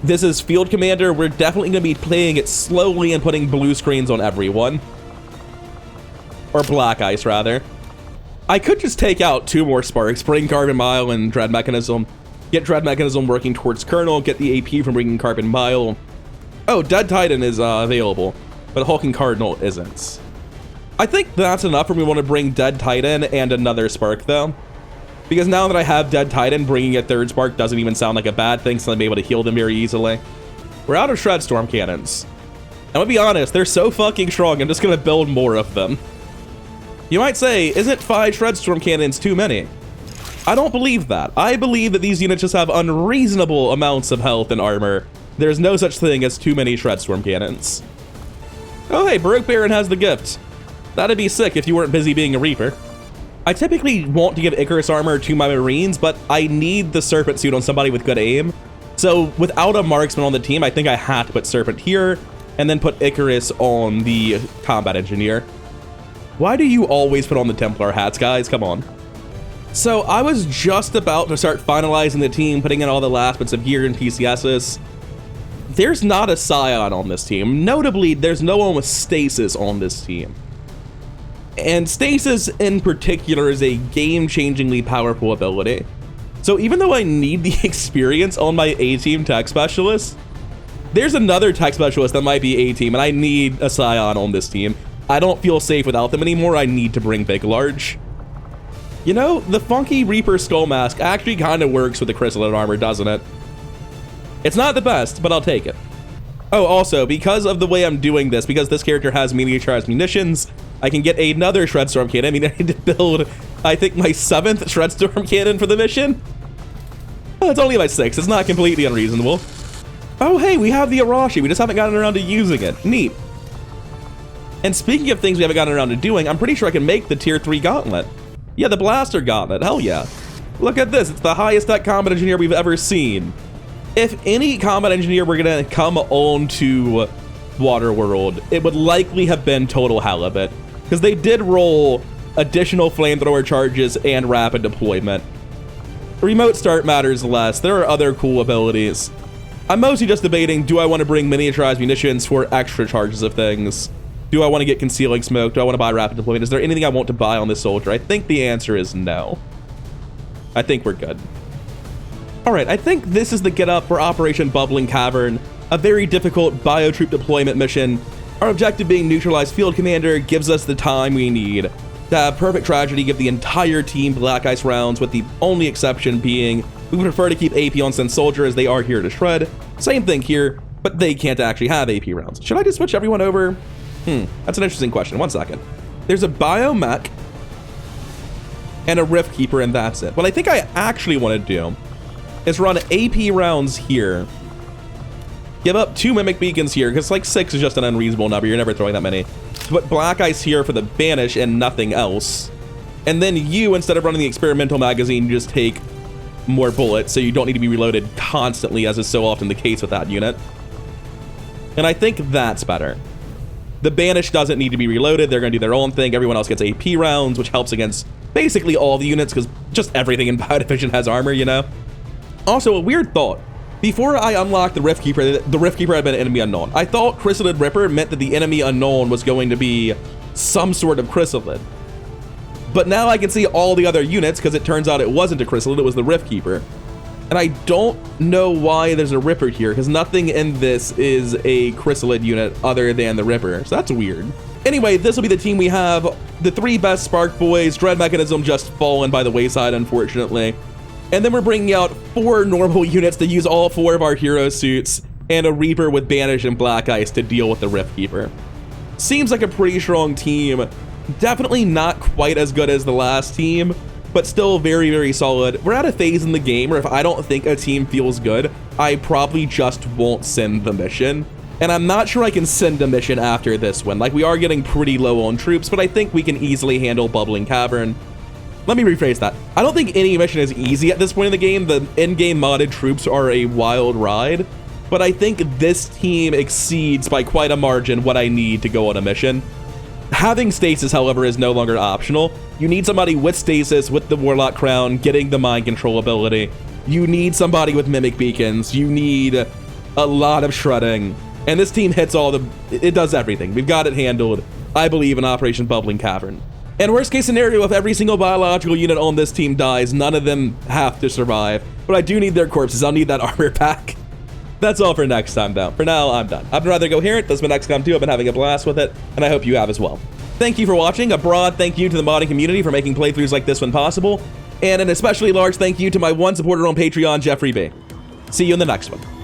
This is Field Commander. We're definitely going to be playing it slowly and putting blue screens on everyone. Or black ice, rather. I could just take out 2 more Sparks, bring Carbon Mile and Dread Mechanism. Get Dread Mechanism working towards Colonel, get the AP from bringing Carbon Mile. Oh, Dead Titan is available, but Hulking Cardinal isn't. I think that's enough for me. Want to bring Dead Titan and another Spark, though. Because now that I have Dead Titan, bringing a 3rd Spark doesn't even sound like a bad thing, so I'm able to heal them very easily. We're out of Shredstorm cannons. I'm gonna be honest, they're so fucking strong, I'm just gonna build more of them. You might say, isn't 5 Shredstorm cannons too many? I don't believe that. I believe that these units just have unreasonable amounts of health and armor. There's no such thing as too many Shredstorm cannons. Oh hey, Baroque Baron has the gift. That'd be sick if you weren't busy being a Reaper. I typically want to give Icarus armor to my Marines, but I need the Serpent suit on somebody with good aim. So without a marksman on the team, I think I had to put Serpent here and then put Icarus on the combat engineer. Why do you always put on the Templar hats, guys? Come on. So I was just about to start finalizing the team, putting in all the last bits of gear and PCSs. There's not a Scion on this team. Notably, there's no one with Stasis on this team. And Stasis in particular is a game-changingly powerful ability. So even though I need the experience on my A-team tech specialist, there's another tech specialist that might be A-team, and I need a Scion on this team. I don't feel safe without them anymore. I need to bring Big Large. You know, the funky Reaper skull mask actually kind of works with the chrysalid armor, doesn't it? It's not the best, but I'll take it. Oh, also, because of the way I'm doing this, because this character has miniaturized munitions, I can get another Shredstorm cannon. I mean, I need to build, I think, my 7th Shredstorm cannon for the mission. Well, it's only my 6th. It's not completely unreasonable. Oh, hey, we have the Arashi. We just haven't gotten around to using it. Neat. And speaking of things we haven't gotten around to doing, I'm pretty sure I can make the tier 3 gauntlet. Yeah, the Blaster Gauntlet. Hell yeah. Look at this. It's the highest tech combat engineer we've ever seen. If any combat engineer were going to come on to Waterworld, it would likely have been Total Halibut, because they did roll additional flamethrower charges and rapid deployment. Remote start matters less. There are other cool abilities. I'm mostly just debating, do I want to bring miniaturized munitions for extra charges of things? Do I want to get concealing smoke? Do I want to buy rapid deployment? Is there anything I want to buy on this soldier? I think the answer is no. I think we're good. All right, I think this is the get-up for Operation Bubbling Cavern, a very difficult biotroop deployment mission. Our objective being neutralize field commander gives us the time we need to have Perfect Tragedy give the entire team Black Ice rounds, with the only exception being we would prefer to keep AP on Sen Soldier as they are here to shred. Same thing here, but they can't actually have AP rounds. Should I just switch everyone over? That's an interesting question. 1 second. There's a Biomech and a Rift Keeper, and that's it. What I think I actually want to do is run AP rounds here. Give up 2 Mimic Beacons here, because like 6 is just an unreasonable number. You're never throwing that many. Put Black Ice here for the Banish and nothing else. And then you, instead of running the Experimental Magazine, just take more bullets, so you don't need to be reloaded constantly, as is so often the case with that unit. And I think that's better. The Banish doesn't need to be reloaded. They're going to do their own thing. Everyone else gets AP rounds, which helps against basically all the units, because just everything in Biodivision has armor, you know? Also, a weird thought. Before I unlocked the Rift Keeper had been enemy unknown. I thought Chrysalid Ripper meant that the enemy unknown was going to be some sort of Chrysalid. But now I can see all the other units, because it turns out it wasn't a Chrysalid, it was the Rift Keeper. And I don't know why there's a Ripper here, because nothing in this is a Chrysalid unit other than the Ripper. So that's weird. Anyway, this will be the team we have. The 3 best Spark Boys. Dread Mechanism just fallen by the wayside, unfortunately. And then we're bringing out 4 normal units to use all 4 of our hero suits, and a Reaper with Banish and Black Ice to deal with the Rift Keeper. Seems like a pretty strong team. Definitely not quite as good as the last team, but still very, very solid. We're at a phase in the game where if I don't think a team feels good, I probably just won't send the mission. And I'm not sure I can send a mission after this one. Like, we are getting pretty low on troops, but I think we can easily handle Bubbling Cavern. Let me rephrase that. I don't think any mission is easy at this point in the game. The in-game modded troops are a wild ride, but I think this team exceeds by quite a margin what I need to go on a mission. Having stasis, however, is no longer optional. You need somebody with stasis, with the Warlock Crown, getting the mind control ability. You need somebody with Mimic Beacons. You need a lot of shredding. And this team hits it does everything. We've got it handled, I believe, in Operation Bubbling Cavern. And worst case scenario, if every single biological unit on this team dies, none of them have to survive. But I do need their corpses. I'll need that armor pack. That's all for next time, though. For now, I'm done. I'd rather go hear it. This has been XCOM 2. I've been having a blast with it, and I hope you have as well. Thank you for watching. A broad thank you to the modding community for making playthroughs like this one possible. And an especially large thank you to my one supporter on Patreon, Jeffrey B. See you in the next one.